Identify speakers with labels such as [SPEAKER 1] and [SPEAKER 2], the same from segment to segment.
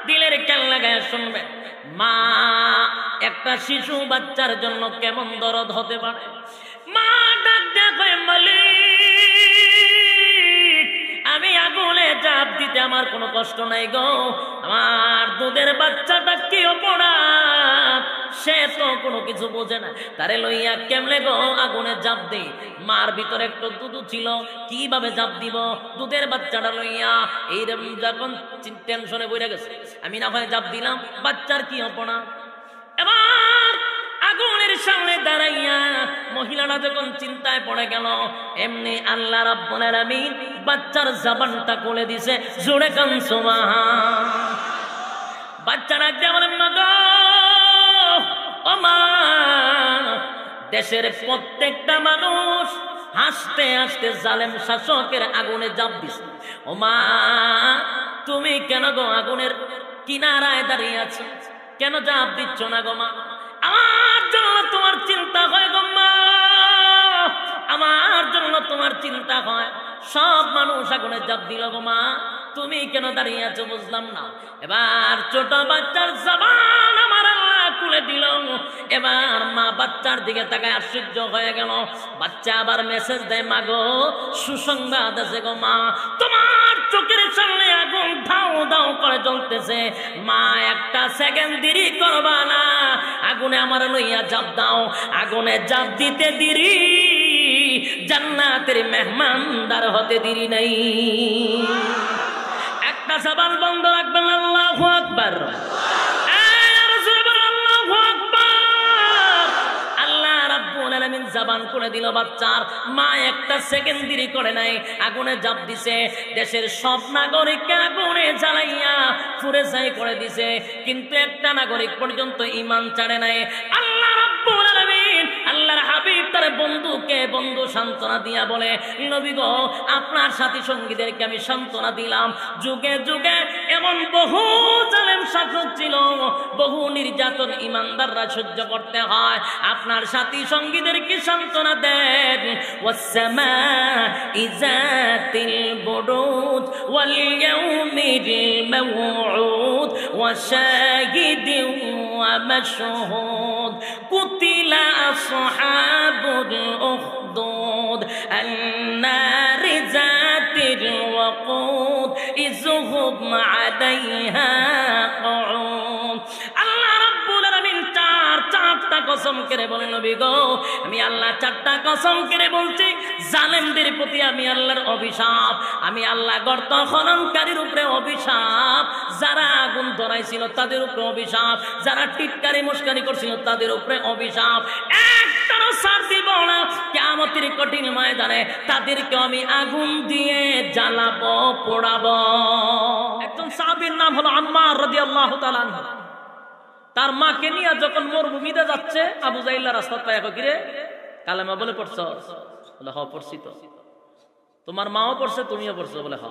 [SPEAKER 1] দিলের খেয়াল লাগায় শুনবেন, মা একটা শিশু বাচ্চার জন্য কেমন দরদ হতে পারে। মা ডাক দেখে, মালিক আমি আগুনে ঝাঁপ দিতে আমার কোনো কষ্ট নাই গো, আমার দুধের বাচ্চাটা কি অপরাধ, সে তো কোনো কিছু বোঝে না, তারে লইয়া কেমনে গো আগুনে ঝাঁপ দেই। মার ভিতরে একটু দুধ ছিল, কিভাবে ঝাঁপ দিব দুধের বাচ্চাটা লইয়া। এইরকম যখন টেনশনে বইরা গেছে, আমি না হয় ঝাঁপ দিলাম, বাচ্চার কি অপরাধ। এবার আগুনের সামনে দাঁড়াইয়া মহিলাটা যখন চিন্তায় পড়ে গেল, এমনি আল্লাহ রাব্বুল আলামিন বাচ্চার জবানটা খুলে দিছে। জোরে কান সুবহান। বাচ্চারা যেমন মা গো, ও মা, দেশের প্রত্যেকটা মানুষ হাসতে হাসতে জালেম শাসকের আগুনে ঝাঁপ দিছে। ও মা, তুমি কেন গো আগুনের কিনারায় দাঁড়িয়ে আছো, কেন ঝাঁপ দিচ্ছ না গো মা? আমার জন্য তোমার চিন্তা হয় গো মা, আমার জন্য তোমার চিন্তা হয়। সব মানুষ আগুনে ঝাঁপ দিল গো মা, তুমি কেন দাঁড়িয়ে আছো বুঝলাম না। এবার ছোট বাচ্চার জবান আমার আল্লাহ খুলে দিল। এবার মা বাচ্চার দিকে তাকায় আশ্চর্য হয়ে গেল। বাচ্চা আবার মেসেজ দেয়, মা গো সুসংবাদ আছে গো মা, তোমার চোখের সামনে আগুন ধাও ধাও করে জ্বলতেছে। মা একটা সেকেন্ড দেরি করবা না, আগুনে আমার লইয়া ঝাঁপ দাও। আগুনে ঝাঁপ দিতে দেরি, জান্নাতের মেহমানদার হতে দেরি নাই। একটা জবান বন্ধ রাখবেন, আল্লাহু আকবার। আল্লাহ রাব্বুল আলামিন জবান করে দিল বাচ্চার। মা একটা সেকেন্ড দেরি করে নাই, আগুনে ঝাঁপ দিছে। দেশের সব নাগরিককে আগুনে জ্বালাইয়া পুড়ে ছাই করে দিছে, কিন্তু একটা নাগরিক পর্যন্ত ঈমান ছাড়ে নাই। আল্লাহ রাব্বুল আলামিন, আল্লাহর হাবিব তার বন্ধুকে বন্ধু সান্ত্বনা দিয়া বলে, নবী গো আপনার সাথী সঙ্গীদেরকে আমি সান্ত্বনা দিলাম, যুগে যুগে এমন বহু জালেম শাসক ছিল, বহু নির্যাতন ইমানদাররা সহ্য করতে হয়, আপনার সাথী সঙ্গীদেরকে সান্ত্বনা দেন। ওয়াসসামা'i যাতিল বুরুজ ওয়াল ইয়াউমিল মাওউদ ওয়া শাহিদিন ওয়া মাশহুদ কুতিলা আসহাবুল উখদুদ আন-নারি যাতিল ওয়াকুদ ইযহুম আলাইহা qu'ud। আল্লাহ রাব্বুল আলামিন চারটা কসম করে বলেন, নবী গো আমি আল্লাহ চারটা কসম করে বলছি, জালেমদের প্রতি আমি আল্লাহর অভিশাপ, আমি আল্লাহ গর্ত খননকারীর উপরে অভিশাপ, যারা আগুন ধরাইছিল তাদের উপরে অভিশাপ, যারা টিটকারি মুশকারি করছিল তাদের উপরে অভিশাপ। একটারও ছাড় দিব না, কিয়ামতের কঠিন ময়দানে তাদেরকে আমি আগুন দিয়ে জ্বালাবো, পোড়াবো। একজন সাহাবীর নাম হলো আম্মার রাদিয়াল্লাহু তাআলা আনহু। তার মাকে নিয়ে যখন মরুভূমিতে যাচ্ছে, আবু জাইল্লা রাস্তা পায়, কিরে কালেমা বলে পড়ছ? বলে হ পড়ছি। তো তোমার মাও পড়ছে, তুমিও পড়ছো? বলে হ।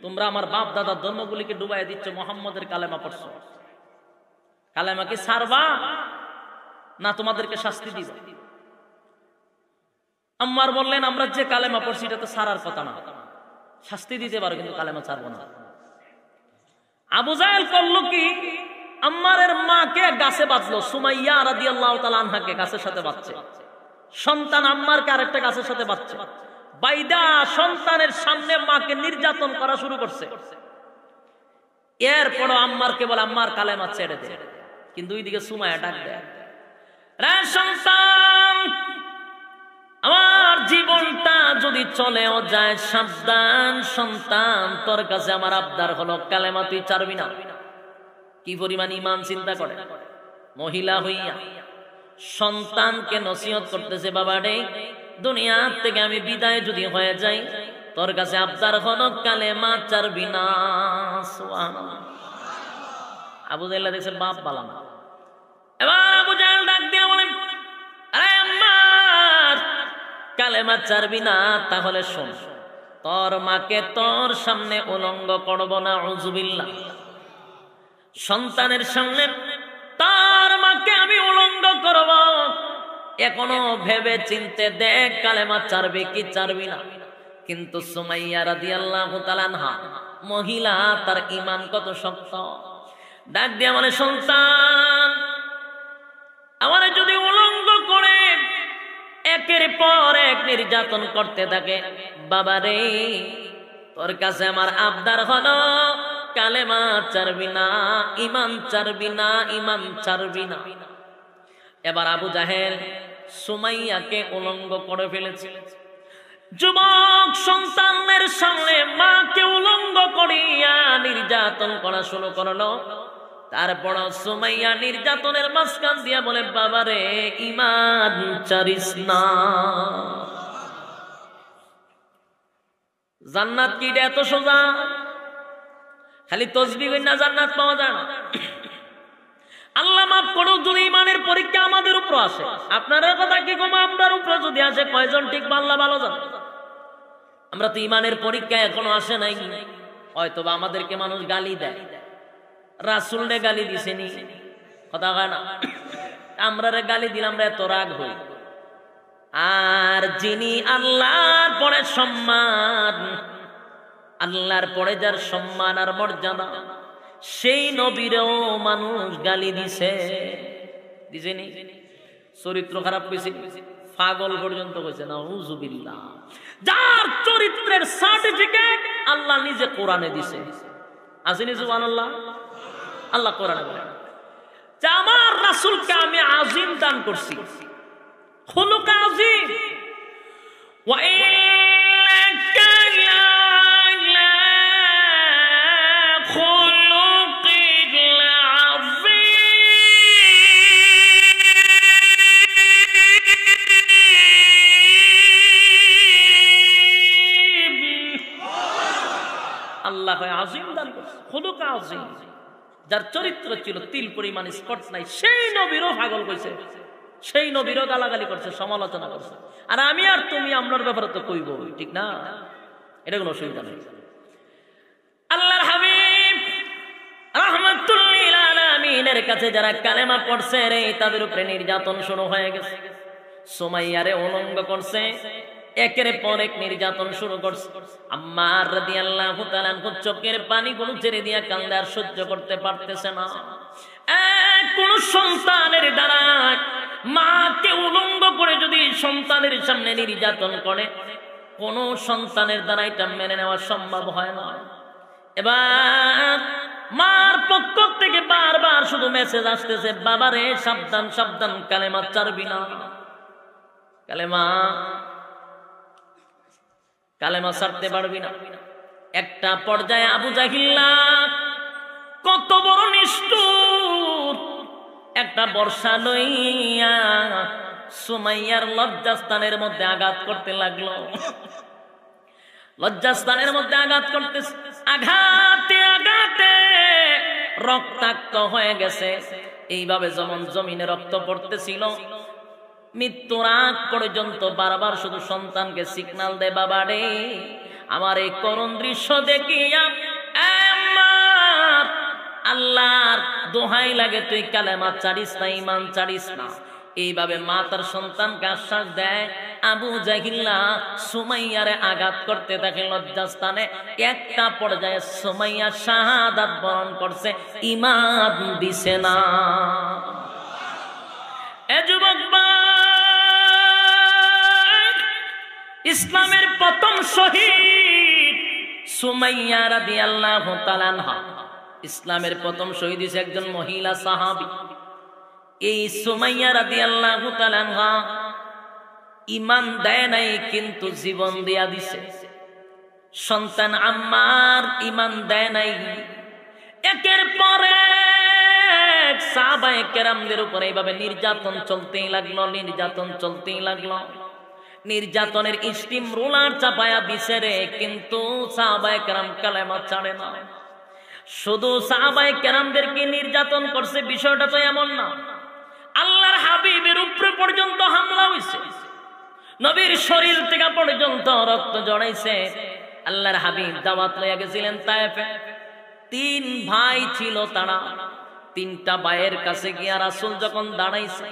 [SPEAKER 1] তোমরা আমার বাপ দাদার ধর্মগুলিকে ডুবাই দিচ্ছ, মোহাম্মদের কালেমা পড়ছো, কালেমা কি ছাড়বা না তোমাদেরকে শাস্তি দিব? আম্মার বললেন, আমরা যে কালেমা পড়ছি এটা তো ছাড়ার কথা না, শাস্তি দিতে পারো কিন্তু কালেমা ছাড়বো না। আবু জাহেল করলো কি, আম্মারের মাকে গাছে বাঁধলো, সুমাইয়া রাদিয়াল্লাহু তাআলা আনহাকে গাছের সাথে বাঁধছে, সন্তান আম্মারকে আরেকটা গাছের সাথে বাঁধছে। বাইদা সন্তানের সামনে মাকে নির্যাতন করা শুরু করছে। এরপরও আম্মারকে বলে, আম্মার কালেমা ছেড়ে দে, কিন্তু ওইদিকে সুমাইয়া ডাক দেয়, রে সন্তান, আমার জীবনটা যদি চলেও যায় সাবধান, সন্তান তোর কাছে আমার আবদার হলো কালেমা তুই ছাড়বি না। কি পরিমাণ ঈমান চিন্তা করে, মহিলা হইয়া সন্তানকে নসিহত করতেছে, বাবা রে দুনিয়া থেকে আমি বিদায় যদি হয়ে যাই, তোর কাছে আবদার হলো কালেমা ছাড়বি না। সুবহানাল্লাহ। আবু জাহেল দেখছে বাপ বালা না। এবার আবু জাহেল ডাক দিয়ে বলেন, আরে আম্মার কালেমা ছাড়বি না, তাহলে শোন, তোর মাকে তোর সামনে উলঙ্গ করব না, আউযুবিল্লাহ। সন্তানের সামনে তার মাকে আমি উলঙ্গ করব, এখনো ভেবে চিনতে দেখ কালেমা ছাড়বে কি ছাড়বি না। কিন্তু সুমাইয়া রাদিয়াল্লাহু তাআলা আনহা মহিলা তার ঈমান কত শক্ত, ডাক দিয়া বলে সন্তান আমারে যদি উলঙ্গ করে একের পর এক নির্যাতন করতে থাকে, বাবা রে তোর কাছে আমার আবদার হলো কালেমা ছাড়বি না, ঈমান ছাড়বি না, ঈমান ছাড়বি না। এবার আবু জাহেল সুমাইয়াকে উলঙ্গ করে ফেলেছে। যুবক সন্তানের সামনে মাকে উলঙ্গ করিয়া নির্যাতন করা শুরু করলো। তারপর সুমাইয়া নির্যাতনের মাঝখান দিয়া বলে বাবারে ঈমান ছাড়িস না। জান্নাত কি এত সোজা? খালি তসবিহ কইরা না জান্নাত পাওয়া যায় না। আল্লাহ মাফ করুক যদি ঈমানের পরীক্ষা আমাদের উপর আসে, আপনারা কথা কি কম, আপনার উপরে যদি আসে কয়জন ঠিক আল্লাহ ভালো জানে। আমরা তো ঈমানের পরীক্ষা এখনো আসে নাই, হয়তো আমাদেরকে মানুষ গালি দেয়, রাসূলরে গালি দিছেনি, কথা কয় না, আমরা গালি দিলাম আমরা এত রাগ হই। আর যিনি আল্লাহর পরে সম্মান, আল্লাহর পরে যার সম্মান আর মর্যাদা, সেই নবীরও মানুষ গালি দিছে, দিছেনি? চরিত্র খারাপ কইছে, পাগল পর্যন্ত কইছে, নাউযুবিল্লাহ। যার চরিত্রের সার্টিফিকেট আল্লাহ নিজে কোরআনে দিছে, আসেনি? সুবহানাল্লাহ। আল্লাহ কোরআনে বলে যে আমার রাসূলকে আমি আজিম দান করছি, খুলুক আজিম, ওয়া ইন্নাকা লা'আলা খুলুকিল আযীম। আল্লাহ আজিম দান করছে, খুলুক আজিম। যার চরিত্র ছিল তিল পরিমাণ স্পট নাই, সেই নবীরও পাগল কইছে, সেই নবীরও গালাগালি করছে, সমালোচনা করছে। আর আমি আর তুমি আমরার ব্যাপারে তো কইব, ঠিক না? এটা কোনো অসুবিধা নেই। আল্লাহর হাবিব রাহমাতুল লিল আলামিনের কাছে যারা কালেমা পড়ছে রে, তাদের উপরে নির্যাতন শুরু হয়ে গেছে। সুমাইয়ারে উলঙ্গ করছে, একের পর এক নির্যাতন শুরু করছে। আম্মার রাদিয়াল্লাহু তাআলা চোখের পানিগুলো ছেড়ে দিয়া কান্দে, আর সহ্য করতে পারতেছে না। কোন সন্তানের দ্বারা মাকে উলঙ্গ করে যদি সন্তানের সামনে নির্যাতন করে, কোন সন্তানের দ্বারা এটা মেনে নেওয়া সম্ভব হয় না। এবার মার পক্ষ থেকে বারবার শুধু মেসেজ আসতেছে, বাবারে সাবধান সাবধান, কালেমা ছাড়বি না, কালেমা ছাড়তে পারবি না। একটা পর্যায়ে আবু জাহিল কত বড় নিষ্ঠুর, একটা বর্ষা লইয়া সুমাইয়ার লজ্জাস্থানের মধ্যে আঘাত করতে লাগলো। লজ্জাস্থানের মধ্যে আঘাত করতেছে, আঘাতে আঘাতে রক্তাক্ত হয়ে গেছে। এইভাবে যেমন জমিনে রক্ত পড়তেছিল, মৃত্যুর আগ পর্যন্ত বারবার শুধু সন্তানকে সিগন্যাল দেয়, বাবা রে আমার এই করুণ দৃশ্য দেখিয়া আল্লাহর দোহাই লাগে তুই কালেমা ছাড়িস না, ঈমান ছাড়িস না। এইভাবে মা তার সন্তানকে আশ্বাস দেয়। আবু জাহিল সুমাইয়ারে আঘাত করতে থাকে লজ্জাস্থানে। একটা পর্যায়ে সুমাইয়া শাহাদাত বরণ করছে, ঈমান দিছে না। এ যুবক, ইসলামের প্রথম শহীদ সুমাইয়া রাদিয়াল্লাহু তাআলা আনহা। ইসলামের প্রথম শহীদ হইছে একজন মহিলা সাহাবী। এই সুমাইয়া রাদিয়াল্লাহু তাআলা আনহা ঈমান দেয় নাই, কিন্তু জীবন দিয়া দিছে। সন্তান আম্মার ঈমান দেয় নাই। একের পর এক সাহাবায়ে কেরামদের উপরে এইভাবে নির্যাতন চলতেই লাগলো, নির্যাতন চলতেই লাগলো। নির্যাতনের স্টিম রোলার চাপায়া বিছেরে, কিন্তু সাহাবায়ে কেরাম কালেমা ছাড়ে না। শুধু সাহাবায়ে কেরামদেরকে নির্যাতন করছে, বিষয়টা তো এমন না। আল্লাহর হাবিবের উপরে পর্যন্ত হামলা হইছে, নবীর শরীর থেকে পর্যন্ত রক্ত জড়াইছে। আল্লাহর হাবিব দাওয়াত লইয়া গেছিলেন তায়েফে। 3 ভাই ছিল, তারা 3টা ভাইয়ের কাছে গিয়া রাসূল যখন দাঁড়াইছে,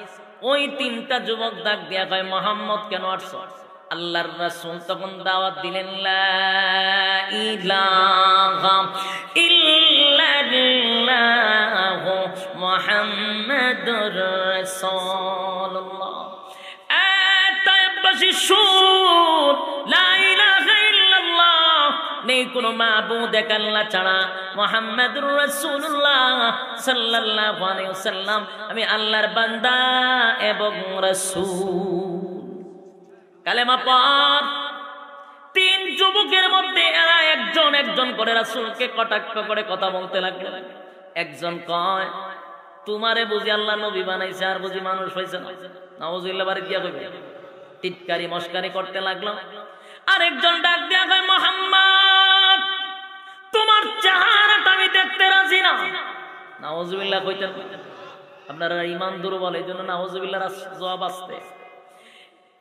[SPEAKER 1] ওই 3টা যুবক ডাক দিয়া কয়, মুহাম্মদ কেন আসছো? আল্লাহর রাসূল তখন দাওয়াত দিলেন, লা ইলাহা ইল্লাল্লাহু মুহাম্মাদুর রাসূলুল্লাহ। তায়েববাসী শুন, লা ইলাহা ইল্লাল্লাহ, নেই কোনো মাবুদ এক আল্লাহ ছাড়া, মুহাম্মাদুর রাসূলুল্লাহ সাল্লাল্লাহু আলাইহি ওয়াসাল্লাম আমি আল্লাহর বান্দা এবং রাসূল। কালেমা পড়। তিন যুবকের মধ্যে এরা একজন একজন করে রাসূলকে কটাক্ষ করে কথা বলতে লাগলো। একজন কয়, তোমারে বুঝি আল্লাহ নবী বানাইছে, আর বুঝি মানুষ হইছে না। নাউজুবিল্লাহ, বাড়ি দিয়া কইবে। টিটকারি মস্কারি করতে লাগলো। আরেকজন ডাক দিয়া কয়, মুহাম্মদ তোমার চেহারাটা আমি দেখতে রাজি না। নাউজুবিল্লাহ কইতেন। আপনারা ঈমান দুর্বল, এইজন্য নাউজুবিল্লাহর জবাব আসতে।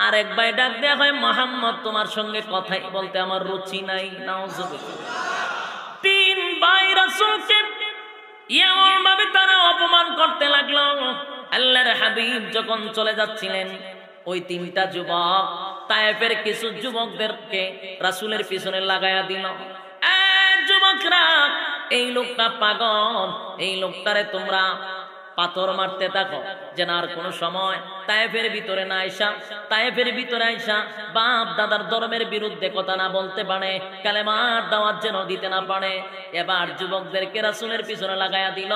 [SPEAKER 1] আরেক ভাই ডাক দেয়া হয়, মুহাম্মদ তোমার সঙ্গে কথাই বলতে আমার রুচি নাই। নাউজুবিল্লাহ। তিন ভাই রাসূলকে এমন ভাবে তারা অপমান করতে লাগলো। আল্লাহর হাবিব যখন চলে যাচ্ছিলেন, ওই তিনটা যুবক তায়েফের কিছু যুবকদেরকে রাসূলের পিছনে লাগায়া দিল। যুবকরা, এই লোকটা পাগল, এই লোকটারে তোমরা পাথর মারতে থাকো, যেন আর কোন সময় তায়েফের ভিতরে না আইসা, তায়েফের ভিতরে আইসা বাপ দাদার ধর্মের বিরুদ্ধে কথা না বলতে পারে, কালেমার দাওয়াত যেন দিতে না পারে। এবার যুবকদেরকে রাসূলের পিছনে লাগায়া দিল।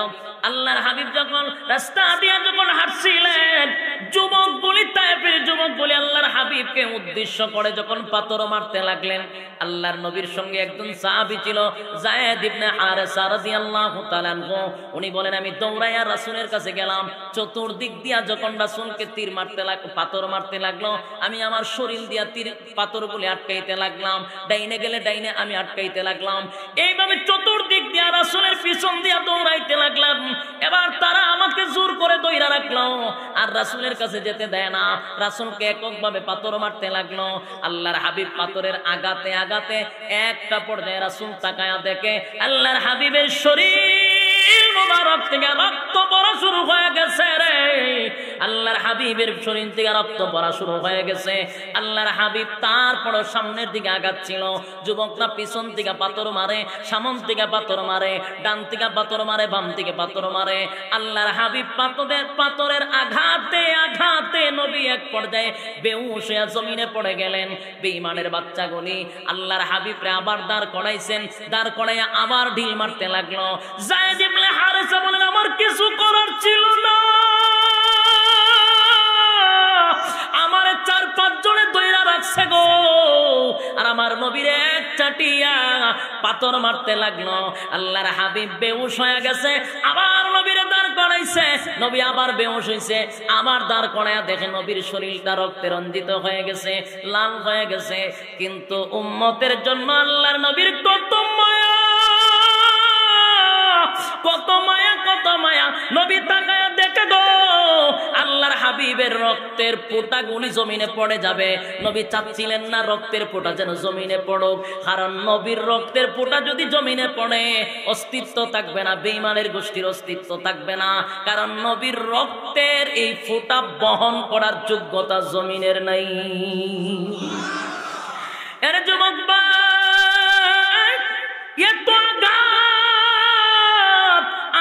[SPEAKER 1] আল্লাহর হাবিব যখন রাস্তা দিয়ে যখন হাঁটছিলেন, যুবকগুলি, তায়েফের যুবকগুলি আল্লাহর হাবিবকে উদ্দেশ্য করে যখন পাথর মারতে লাগলেন, আল্লাহর নবীর সঙ্গে একজন সাহাবী ছিল, যায়েদ ইবনে হারেসা রাদিয়াল্লাহু তাআলা আনহু। উনি বলেন, আমি দৌড়াইয়া রাসূলের কাছে গেলাম। চতুর্দিক দিয়া যখন রাসূলকে তীর মারতে লাগলো, পাথর মারতে লাগলো, আমি আমার শরীর দিয়া তীর পাথরগুলি আটকাইতে লাগলাম। ডাইনে গেলে ডাইনে আমি আটকাইতে লাগলাম। এইভাবে চতুর্দিক দিয়া রাসূলের পিছন দিয়া দৌড়াইতে লাগলাম। এবার তারা আমাকে জোর করে দইরা রাখলো, আর রাসূলের কাছে যেতে দেয় না। রাসূলকে এককভাবে পাথর মারতে লাগলো। আল্লাহর হাবিব পাথরের আঘাতে আঘাতে একটা পর্যায়ে রাসূল তাকায়া দেখে আল্লাহর হাবিবের শরীর মোবারক থেকে রক্ত পড়া শুরু হয়ে গেছে রে। আল্লাহর হাবিবের শরীর থেকে রক্ত পড়া শুরু হয়ে গেছে। আল্লাহর হাবিব তারপরও সামনের দিকে আগাচ্ছিল। যুবকরা পিছন থেকে পাথর মারে, সামন থেকে পাথর মারে, ডান থেকে পাথর মারে, বাম থেকে পাথর মারে। আল্লাহর হাবিব পাথরের আঘাতে আঘাতে নবী এক পর্যায়ে বেহুশ হয়ে জমিনে পড়ে গেলেন। বেঈমানের বাচ্চাগুলি আল্লাহর হাবিবরে আবার দাঁড় করাইছেন। দাঁড় করাইয়া আবার ঢিল মারতে লাগলো। যায়েদ ইবনে হারেসা বলেন, আমার কিছু করার ছিল না, আমার 4-5 জনে দইরা রাখছে গো, আর আমার নবীর এক চাটিয়া পাথর মারতে লাগলো। আল্লাহর হাবিব বেহুশ হয়ে গেছে, আবার নবীরে দাঁড় করাইছে। নবী আবার বেহুশ হইছে, আবার দাঁড় করাইয়া দেখে নবীর শরীরটা রক্তে রঞ্জিত হয়ে গেছে, লাল হয়ে গেছে। কিন্তু উম্মতের জন্য আল্লাহর নবীর কত মায়া, কত মায়া, কত মায়া। নবী তাকায়া দেখে গো, আল্লাহর হাবিবের রক্তের ফোঁটাগুলি জমিনে পড়ে যাবে। নবী চাচ্ছিলেন না রক্তের ফোঁটা যেন জমিনে পড়ুক, কারণ নবীর রক্তের ফোঁটা যদি জমিনে পড়ে অস্তিত্ব থাকবে না, বেঈমানের গোষ্ঠীর অস্তিত্ব থাকবে না, কারণ নবীর রক্তের এই ফোঁটা বহন করার যোগ্যতা জমিনের নাই। এর যুবক ভাই, এত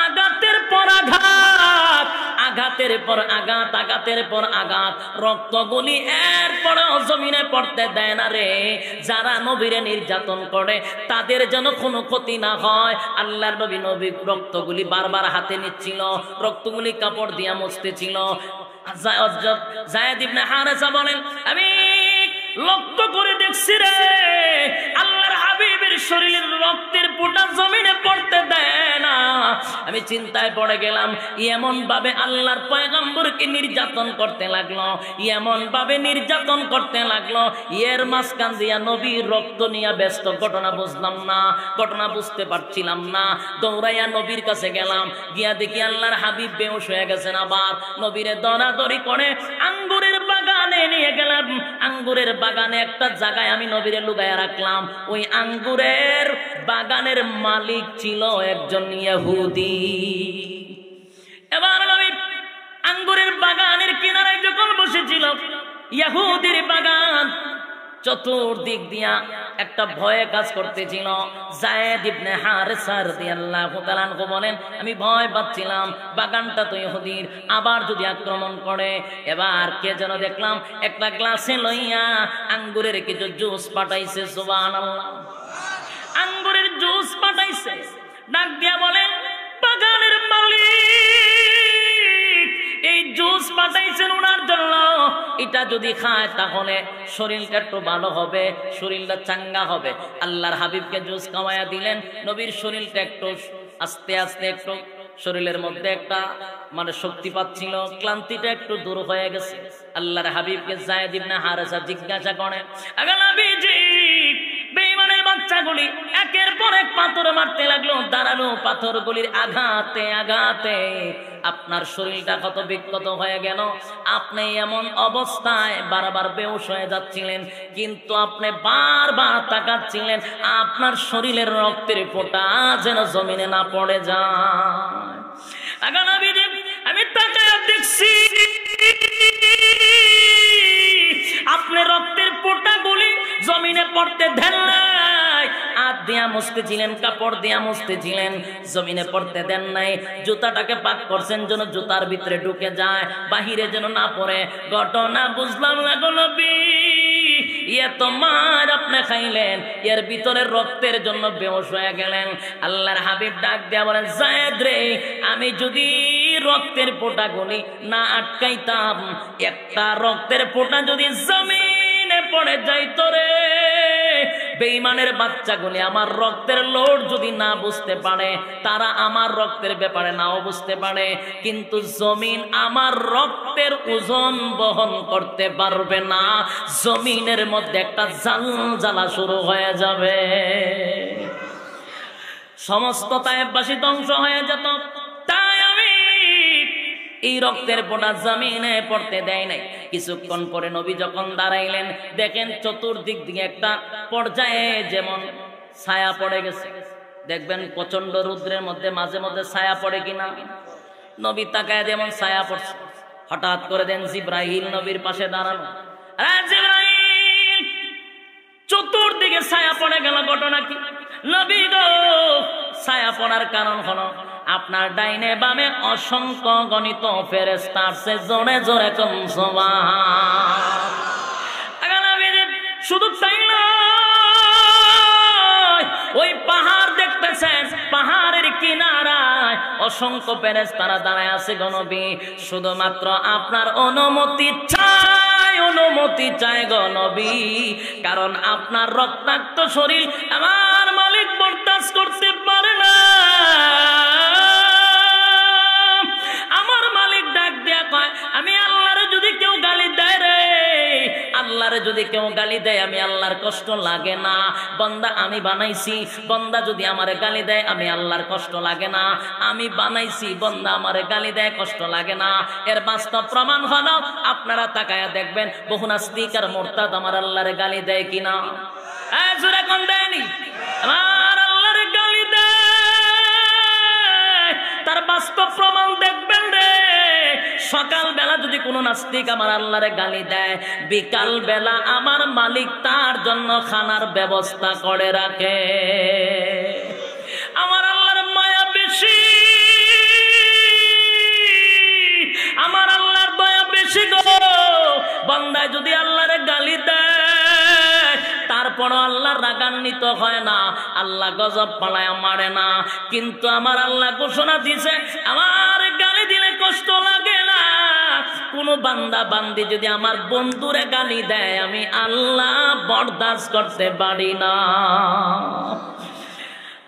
[SPEAKER 1] আঘাতের পর আঘাত, আঘাতের পর আঘাত, আঘাতের পর আঘাত, রক্তগুলি এরপরেও জমিনে পড়তে দেয় না রে। যারা নবীরে নির্যাতন করে তাদের যেন কোনো ক্ষতি না হয়, আল্লাহর নবী রক্তগুলি বারবার হাতে নিচ্ছিল, রক্তগুলি কাপড় দিয়া মুছতেছিল। যায়েদ ইবনে হারেসা বলেন, আমি লক্ষ্য করে দেখছি রে, আল্লাহর হাবিবের শরীরের রক্তের ফোঁটা জমিনে পড়তে দেয় না। আমি চিন্তায় পড়ে গেলাম, এমন ভাবে আল্লাহর পয়গম্বরকে নির্যাতন করতে লাগলো, এমন ভাবে নির্যাতন করতে লাগলো, এর মাঝখান দিয়া নবীর রক্ত নিয়ে ব্যস্ত। ঘটনা বুঝলাম না, ঘটনা বুঝতে পারছিলাম না। দৌড়াইয়া নবীর কাছে গেলাম, গিয়া দেখি আল্লাহর হাবিব বেহুশ হয়ে গেছেন। আবার নবীরে দরাদরি করে আঙ্গুরের বাগানে নিয়ে গেলাম। আঙ্গুরের বাগানে একটা জায়গায় আমি নবীরে লুকায়া রাখলাম। ওই আঙ্গুরের বাগানের মালিক ছিল একজন ইহুদি। এবার নবী আঙ্গুরের বাগানের কিনারায় যখন বসেছিল, ইহুদির বাগান, চতুর্দিক দিয়া একটা ভয়ে কাজ করতেছিল। যায়েদ ইবনে হারেসা রাদিয়াল্লাহু তাআলা আনহু বলেন, আমি ভয় পাচ্ছিলাম বাগানটা তো ইহুদির, আবার যদি আক্রমণ করে। এবার কে যেন দেখলাম একটা গ্লাসে লইয়া আঙ্গুরের কিছু জুস পাঠাইছে। সুবহানাল্লাহ, আঙ্গুরের জুস পাঠাইছে। ডাক দিয়া বলেন, বাগানের মালিক এই জুস পাঠাইছেন ওনার জন্য, এটা যদি খায় তাহলে শরীরটা একটু ভালো হবে, শরীরটা চাঙ্গা হবে। আল্লাহর হাবিবকে জুস খাওয়াইয়া দিলেন। নবীর শরীরটা একটু আস্তে আস্তে একটু শরীরের মধ্যে একটা মানে শক্তি পাচ্ছিল, ক্লান্তিটা একটু দূর হয়ে গেছে। আল্লাহর হাবিবকে যায়েদ ইবনে হারেসা জিজ্ঞাসা করেন, আগে নবীজি বেঈমানের বাচ্চাগুলি একের পর এক পাথর মারতে লাগলো, দাঁড়ালো পাথরগুলির আঘাতে আঘাতে আপনার শরীরটা কত বিক্ষত হয়ে গেল। আপনি এমন অবস্থায় বারবার বেহুশ হয়ে যাচ্ছিলেন, কিন্তু আপনি বারবার তাকাচ্ছিলেন আপনার শরীরের রক্তের ফোঁটা যেন জমিনে না পড়ে যায়। আমি তাকায় দেখছি আপনি রক্তের ফোঁটাগুলি জমিনে পড়তে দেন নাই। হাত দিয়া মুছতেছিলেন, কাপড় দিয়া মুছতেছিলেন, জমিনে পড়তে দেন নাই। জুতাটাকে পাক করছেন যেন জুতার ভিতরে ঢুকে যায়, বাহিরে যেন না পড়ে। ঘটনা বুঝলাম না গো নবী, এত মার আপনি খাইলেন, এর ভিতরে রক্তের জন্য বেহুশ হয়ে গেলেন। আল্লাহর হাবিব ডাক দেয়া বলেন, যায়েদ রে, আমি যদি রক্তের ফোঁটাগুলি না আটকাইতাম, একটা রক্তের ফোঁটা যদি জমিনে পড়ে যাইতো রে, বেঈমানের বাচ্চাগুলি আমার রক্তের লোড যদি না বুঝতে পারে, তারা আমার রক্তের ব্যাপারে নাও বুঝতে পারে, কিন্তু জমিন আমার রক্তের ওজন বহন করতে পারবে না। জমিনের মধ্যে একটা জালজালা শুরু হয়ে যাবে, সমস্ত তায়েববাসী ধ্বংস হয়ে যেত। তাই আমি এই রক্তের ফোঁটা জমিনে পড়তে দেয় নাই। কিছুক্ষণ পরে নবী যখন দাঁড়াইলেন, দেখেন চতুর্দিক দিকে একটা পর্যায়ে যেমন ছায়া পড়ে গেছে। দেখবেন প্রচন্ড রৌদ্রের মধ্যে মাঝে মধ্যে ছায়া পড়ে কিনা, নবী তাকায় যেমন ছায়া পড়ছে। হঠাৎ করে দেন জিব্রাইল নবীর পাশে দাঁড়ানো। জিব্রাইল, চতুর্দিকে ছায়া পড়ে গেল, ঘটনা কি? নবী গো, ছায়া পড়ার কারণ হলো আপনার ডাইনে বামে অসংখ্য গণিত ফেরেশতা আছে। জোরে জোরে কম সুবহান। শুধু তাই নয়, ওই পাহাড় দেখতেছেন, পাহাড়ের কিনারায় অসংখ্য ফেরেশতারা দাঁড়ায় আছে গো নবী। শুধুমাত্র আপনার অনুমতি চাই, অনুমতি চাই গো নবী, কারণ আপনার রক্তাক্ত শরীর আমার মালিক বরদাস্ত করতে পারে না। আমার মালিক ডাক দেয়া কয়, আমি আল্লাহরে যদি কেউ গালি দেয় রে, আল্লাহরে যদি কেউ গালি দেয় আমি আল্লাহর কষ্ট লাগে না। বান্দা আমি বানাইছি, বান্দা যদি আমারে গালি দেয় আমি আল্লাহর কষ্ট লাগে না। আমি বানাইছি, বান্দা আমারে গালি দেয় কষ্ট লাগে না। এর বাস্তব প্রমাণ হলো আপনারা তাকায়া দেখবেন বহু নাস্তিক আর মুরতাদ আমার আল্লাহরে গালি দেয় কিনা। জোরে কোন দেয়নি? আমার আল্লাহরে গালি দেয়, তার বাস্তব প্রমাণ দেখবেন রে। সকাল বেলা যদি কোনো নাস্তিক আমার আল্লাহরে গালি দেয়, বিকাল বেলা আমার মালিক তার জন্য খানার ব্যবস্থা করে রাখে। আমার আল্লাহর মায়া বেশি, আমার আল্লাহর দয়া বেশি গো। বান্দায় যদি আল্লাহরে গালি দেয়, তারপরও আল্লাহ রাগান্বিত হয় না, আল্লাহ গজব পালায় মারে না। কিন্তু আমার আল্লাহ ঘোষণা দিয়েছে, আমার গালি দিলে কষ্ট লাগে না। কোন বান্দা বান্দি যদি আমার বন্ধুরে গালি দেয়, আমি আল্লাহ বরদাস্ত করতে পারি না।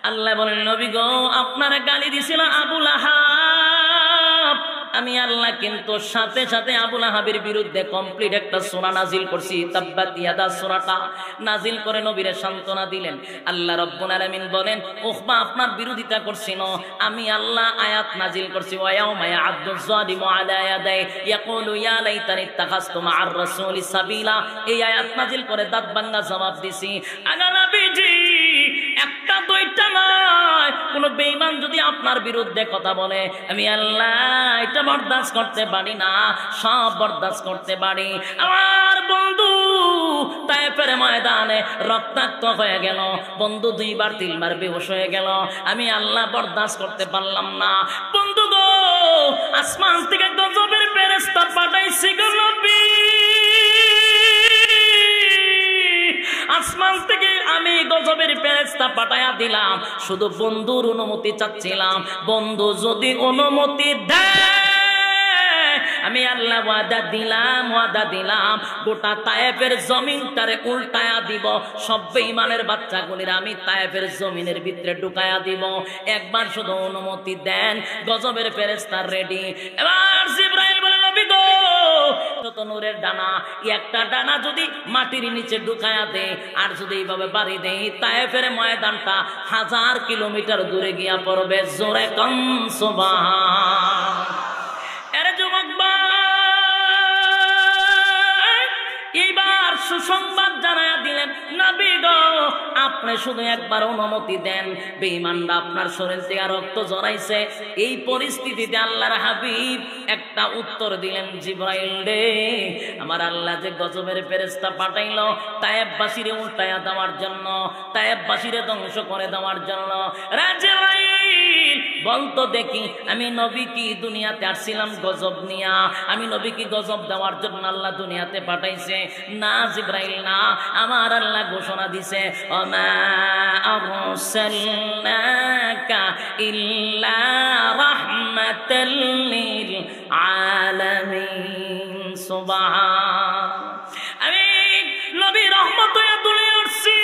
[SPEAKER 1] আল্লাহ বলেন, নবী গো, আপনারা গালি দিছিল আবু লাহাব, আমি আল্লাহ কিন্তু সাথে সাথে আবু লাহাবের বিরুদ্ধে কমপ্লিট একটা সূরা নাজিল করছি। তাব্বাত ইয়াদা সূরাটা নাজিল করে নবীরে সান্ত্বনা দিলেন। আল্লাহ রাব্বুল আলামিন বলেন, উখবা আপনার বিরোধিতা করছিল, আমি আল্লাহ আয়াত নাজিল করছি। ওয়া ইয়াউমা ইয়া'আদ্দুয যালিমু আলা ইয়াদাই ইয়াকুলু ইয়া লাইতানি ইত্তাখাযতু মা'আর রাসূলি সাবিলা। এই আয়াত নাজিল করে দাঁত ভাঙা জবাব দিছি, আগা নবীজি একটা দুইটা নয়, কোন বেঈমান যদি আপনার বিরুদ্ধে কথা বলে, আমি আল্লাহ এটা বরদাস্ত করতে পারি না, সব বরদাস্ত করতে পারি। আমার বন্ধু তায়েফের ময়দানে রক্তাক্ত হয়ে গেল, বন্ধু 2 বার 3 বার বেহুশ হয়ে গেল। আমি আল্লাহ বরদাস্ত করতে পারলাম না। বন্ধু গো, আসমান থেকে গজবের ফেরেশতা পাঠাইছি গো নবী, আসমান থেকে আমি গজবের ফেরেশতা পাঠায়া দিলাম। শুধু বন্ধুর অনুমতি চাচ্ছিলাম, বন্ধু যদি অনুমতি দেয় আমি আল্লাহ ওয়াদা দিলাম গোটা তায়েফের জমিনটারে উল্টায়া দিব, সব বেঈমানের বাচ্চাগুলির আমি তায়েফের জমিনের ভিতরে ঢুকায়া দিব। একবার শুধু অনুমতি দেন। গজবের ফেরেশতা রেডি। এবার জিবরাইল বলে, নবী গো, যত নূরের ডানা, একটা ডানা যদি মাটির নিচে ঢুকায়া দে আর যদি এইভাবে বাড়ি দেই, তায়েফের ময়দানটা 1000 কিলোমিটার দূরে গিয়া পড়বে। জোরে কম সুবহান। এর যুবক এইবার সুসংবাদ জানায়া দিলেন, নবী গো, আপনি শুধু একবার অনুমতি দেন। বেঈমানরা আপনার শরীর থেকে রক্ত ঝরাইছে। এই পরিস্থিতিতে আল্লাহর হাবিব একটা উত্তর দিলেন, জিবরাইল রে, আমার আল্লাহ যে গজবের ফেরেশতা পাঠাইলো তায়েফবাসীরে উল্টায়া দেওয়ার জন্য, তায়েফবাসীরে ধ্বংস করে দেওয়ার জন্য। রে জিবরাইল, বলতো দেখি, আমি নবী কি দুনিয়াতে আসছিলাম গজব নিয়া? আমি নবী কি গজব দেওয়ার জন্য আল্লাহ দুনিয়াতে পাঠাইছে? না জিবরাইল, না। আমার আল্লাহ ঘোষণা দিছে, ওমা আরসালনাকা ইল্লা রাহমাতাল লিল আলামিন। সুবহান। আমি নবী রহমত হয়ে তুলে উঠছি,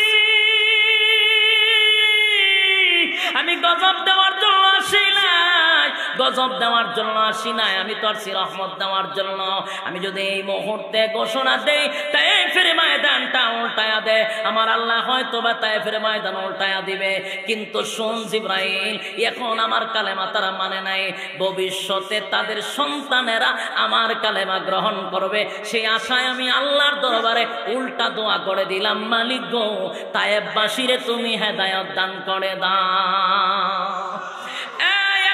[SPEAKER 1] আমি গজব দেওয়ার জন্য আসি নাই, গজব দেওয়ার জন্য আসি নাই, আমি তো আসছি রহমত দেওয়ার জন্য। আমি যদি এই মুহূর্তে ঘোষণা দেই তায়েফের ময়দানটা উল্টায়া দে, আমার আল্লাহ হয়তো বা তায়েফের ময়দান উল্টায়া দিবে। কিন্তু শোন জিবরাইল, এখন আমার কালেমা তারা মানে নাই, ভবিষ্যতে তাদের সন্তানেরা আমার কালেমা গ্রহণ করবে, সেই আশায় আমি আল্লাহর দরবারে উল্টা দোয়া করে দিলাম, মালিক গো, তায়েফবাসীরে তুমি হেদায়েত দান করে দাও।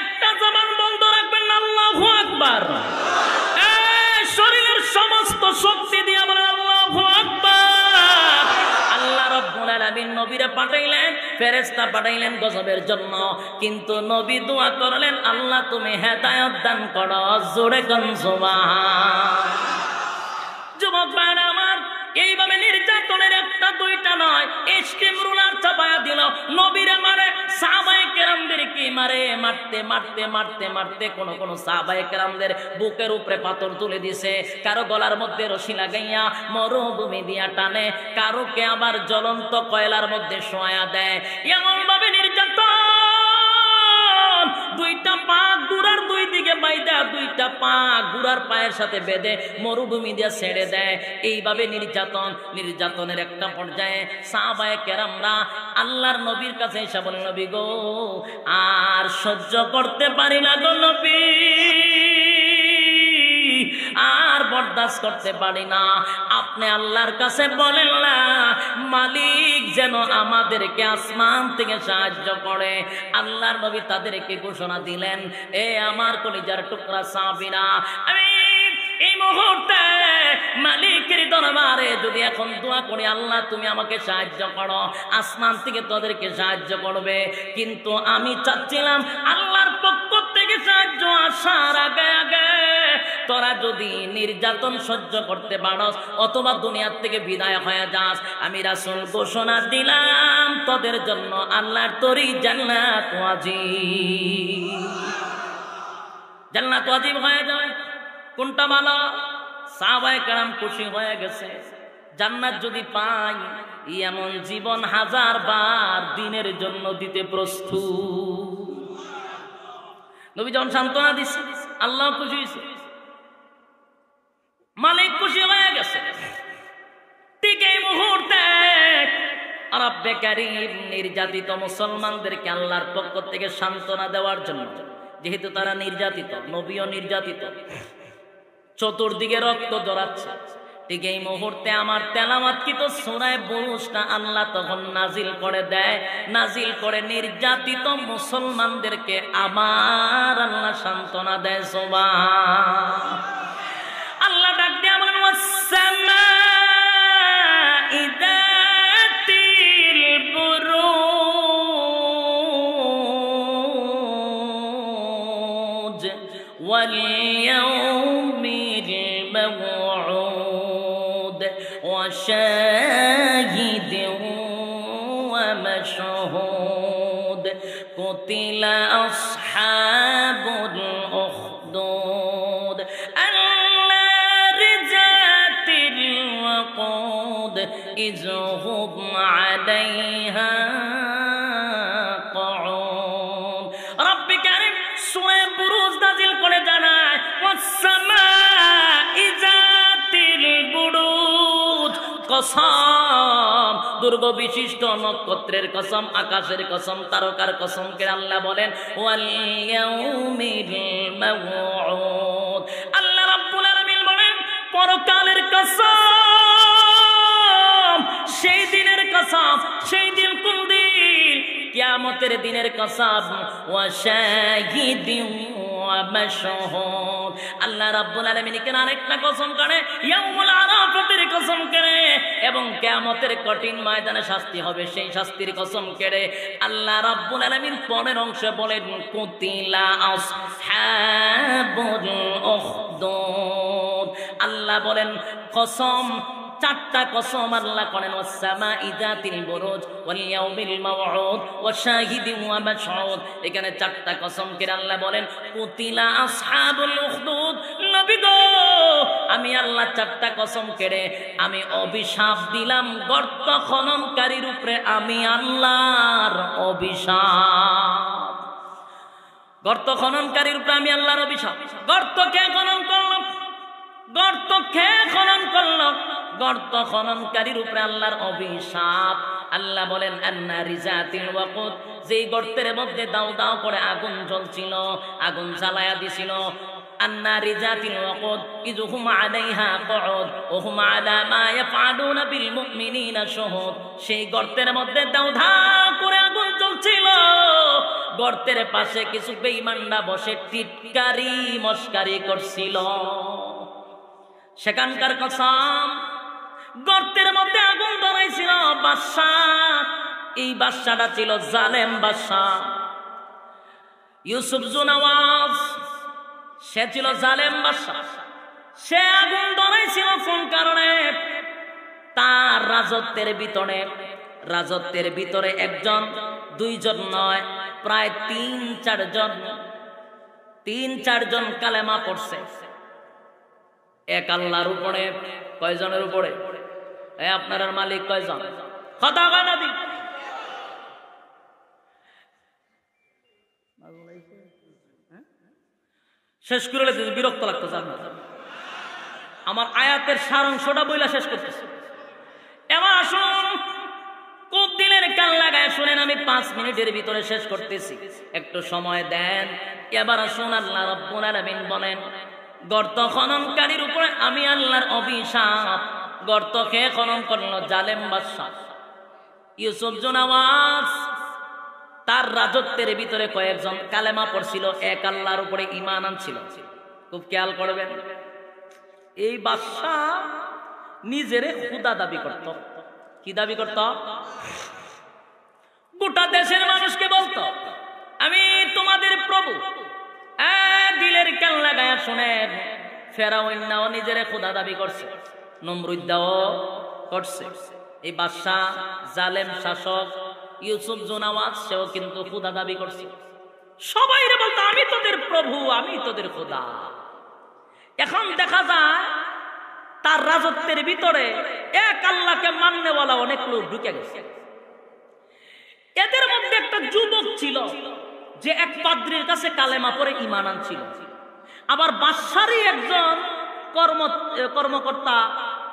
[SPEAKER 1] একটা জবান বন্ধ রাখবেন, আল্লাহু আকবার। শরীরের সমস্ত শক্তি দিয়ে বলেন আল্লাহু আকবার। আল্লাহ রাব্বুল আলামিন নবীরে পাঠাইলেন, ফেরেশতা পাঠাইলেন গজবের জন্য, কিন্তু নবী দোয়া করলেন, আল্লাহ তুমি হেদায়েত দান করো। জোরে কোন সুবহান। যুবক ভাইরা আমার, এইভাবে নির্যাতনের একটা দুইটা নয়, স্টিম রুলার চাপায়া দিল, নবীরে মারে, সাহাবায়ে কেরামদেরকে মারে, মারতে মারতে মারতে মারতে কোন সাহাবায়ে কেরামদের বুকের উপরে পাথর তুলে দিছে, কারো গলার মধ্যে রশি লাগাইয়া মরুভূমি দিয়া টানে, কারোকে আবার জ্বলন্ত কয়লার মধ্যে শোয়া দেয়। এমন ভাবে নির্যাতন, দুইটা পা গুড়ার দুই দিকে বাইদা, দুইটা পা গুড়ার পায়ের সাথে বেঁধে মরুভূমি দিয়ে ছেড়ে দেয়। এইভাবে নির্যাতনের একটা পর্যায়ে সাহাবায়ে কেরামরা আল্লাহর নবীর কাছে এসে বলে, নবী গো, আর সহ্য করতে পারি না গো নবী, আর বরদাস্ত করতে পারি না। আপনি আল্লাহর কাছে বলেন না, মালিক যেন আমাদেরকে আসমান থেকে সাহায্য করে। আল্লাহর নবী তাদেরকে ঘোষণা দিলেন, এ আমার কলিজার টুকরা সাহাবীরা, আমি এই মুহূর্তে মালিকের দরবারে যদি এখন দোয়া করি, আল্লাহ তুমি আমাকে সাহায্য করো, আসমান থেকে তোদেরকে সাহায্য করবে। কিন্তু আমি চাচ্ছিলাম আল্লাহর পক্ষ থেকে সাহায্য আসার আগে আগে তোরা যদি নির্যাতন সহ্য করতে পারস অথবা দুনিয়ার থেকে বিদায় হয়ে যাস, আমি রাসূল ঘোষণা দিলাম তোদের জন্য আল্লাহর তরি জান্নাত ওয়াজিব। জান্নাত ওয়াজিব হয়ে যাবে। কোনটা ভালো? সাহাবায়ে কেরাম খুশি হয়ে গেছে। জান্নাত যদি পাই, এমন জীবন 1000 বার দিনের জন্য দিতে প্রস্তুত। নবী যখন সান্ত্বনা দিচ্ছে, আল্লাহ খুশি হয়েছে, মালিক খুশি হয়ে গেছে। ঠিক এই মুহূর্তে রব্বে কারীম নির্যাতিত মুসলমানদেরকে আল্লাহর পক্ষ থেকে সান্ত্বনা দেওয়ার জন্য, যেহেতু তারা নির্যাতিত, নবীও নির্যাতিত, চতুর্দিকে রক্ত জড়াচ্ছে, ঠিক এই মুহূর্তে আমার তেলাওয়াতকৃত সূরা বুরুজটা আল্লাহ তখন নাজিল করে দেয়। নাজিল করে নির্যাতিত মুসলমানদেরকে আবার আল্লাহ সান্ত্বনা দেয়। সুবহান। আল্লাহ ডাক দিয়ে বলেন, ওয়াসসামাই واليوم الموعود وشاهد ومشهود قتل أصحاب الأخدود النار ذات الوقود إذ هم عليها قعود رب كريم سورة بروج নাযিল করে জানায় ওয়াস-সামাই যাতিল বুরুজ কসম দুর্গ বিশিষ্ট নক্ষত্রের কসম আকাশের কসম তারকার কসম কে আল্লাহ বলেন ওয়াল ইয়াউমিল মাউউদ আল্লাহ রাব্বুল আলামিন বলেন পরকালের কসম সেই দিনের কসম সেই দিন কোন দিন কিয়ামতের দিনের কসম ওয়া শাহিদিন ওয়া মাশহুদ আল্লাহ রাব্বুল আলামিন কেন আরেকটা কসম করে ইয়াউমুল আরাফাতের কসম করে এবং কিয়ামতের কঠিন ময়দানে শাস্তি হবে সেই শাস্তির কসম করে আল্লাহ রাব্বুল আলামিন পরের অংশে বলেন কুতিলা আসহাবুল উখদুদ আল্লাহ বলেন কসম চারটা কসম আল্লাহ করেন ওয়াস-সামাই যাতিল বুরুজ ওয়াল ইয়াউমিল মাউউদ ওয়া শাহিদিন ওয়া মাশহুদ এখানে চারটা কসম করে আল্লাহ বলেন কুতিলা আসহাবুল উখদুদ নবী গো আমি আল্লাহ চারটা কসম করে আমি অভিশাপ দিলাম গর্ত খননকারীর উপরে আমি আল্লাহর অভিশাপ গর্ত খননকারীর উপরে আমি আল্লাহর অভিশাপ গর্ত কে খনন করলো গর্ত কে খনন করলো গর্ত খননকারীর উপরে আল্লাহর অভিশাপ আল্লাহ বলেন আন্নারি যাতিল ওয়াকুদ যেই গর্তের মধ্যে দাও দাও করে আগুন জ্বলছিল আগুন জ্বালায়া দিছিল আন্নারি যাতিল ওয়াকুদ ইযহুম আলাইহা কুউদ ওয়া হুম আলা মা ইয়াফআলুনা বিল মুমিনিনা শুহুদ সেই গর্তের মধ্যে দাও দাও করে আগুন জ্বলছিল গর্তের পাশে কিছু বেঈমানরা বসে টিটকারি মস্কারি করছিল সেখানকার কসম গর্তের মধ্যে আগুন ধরাইছিল বাদশাহ এই বাদশাটা ছিল জালেম বাদশাহ ইউসুফ জুনাওয়াজ সে ছিল জালেম বাদশাহ সে আগুন ধরাইছিল কোন কারণে তার রাজত্বের ভিতরে একজন দুইজন নয় প্রায় তিন চারজন কালেমা পড়ছে এক আল্লাহর উপরে কয়জনের উপরে আপনার মালিক কয়জন কথা বলা দিন শেষ করে বিরক্ত লাগতেছে আমার আয়াতের সারাংশটা বইলা শেষ করতেছে এবার আসুন খুব দিলের কান লাগায় শুনেন আমি 5 মিনিটের ভিতরে শেষ করতেছি একটু সময় দেন এবার আসুন আল্লাহ রাব্বুল আলামিন বলেন গর্ত খননকারীর উপরে আমি আল্লাহর অভিশাপ গর্ত কে খনন করলো জালেম বাদশাহ ইউসুফ জুনাওয়াজ তার রাজত্বের ভিতরে কয়েকজন কালেমা পড়ছিল এক আল্লাহর উপরে ঈমান আনছিল খুব খেয়াল করবেন এই বাদশাহ নিজেরে খোদা দাবি করত কি দাবি করত গোটা দেশের মানুষকে বলতো আমি তোমাদের প্রভু দিলের কান লাগায়া শুনেন ফেরাউনও নিজেরে খোদা দাবি করছে নমরুদও করছে এই বাদশাহ জালেম শাসক ইউসুফ জুনাওয়াজ সেও কিন্তু খোদা দাবি করছে সবাই রে বলতো আমি তোদের প্রভু আমি তোদের খোদা এখন দেখা যায় তার রাজত্বের ভিতরে এক আল্লাহকে মাননেওয়ালা অনেক লোক ঢুকে গেছে এদের মধ্যে একটা যুবক ছিল যে এক পাদ্রীর কাছে কালেমা পড়ে ঈমান আনছিল আবার বাদশারই একজন কর্মকর্তা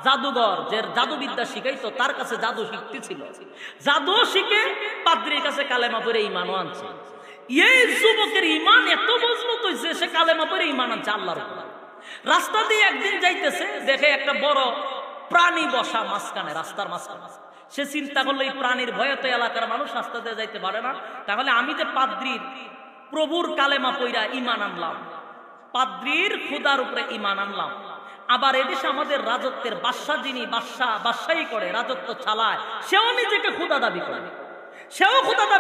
[SPEAKER 1] জাদুঘর যে জাদুবিদ্যা শিখাইতো তার কাছে জাদু শিখতেছিল জাদু শিখে পাদ্রীর কাছে কালেমা পড়ে ঈমানও আনছে এই যুবকের ঈমান এত মজবুত হয়েছে সে কালেমা পড়ে ঈমান আনছে আল্লাহর উপর রাস্তা দিয়ে একদিন যাইতেছে দেখে একটা বড় প্রাণী বসা মাঝখানে রাস্তার মাঝখানে সে চিন্তা করলো এই প্রাণীর ভয়ে তো এলাকার মানুষ রাস্তা দিয়ে যাইতে পারে না তাহলে আমি যে পাদ্রীর প্রভুর কালেমা পইরা ঈমান আনলাম পাদ্রীর খোদার উপরে ঈমান আনলাম আবার এদেশে আমাদের রাজত্বের বাদশাহ যিনি বাদশাহী করে রাজত্ব চালায় সেও নিজেকে খোদা দাবি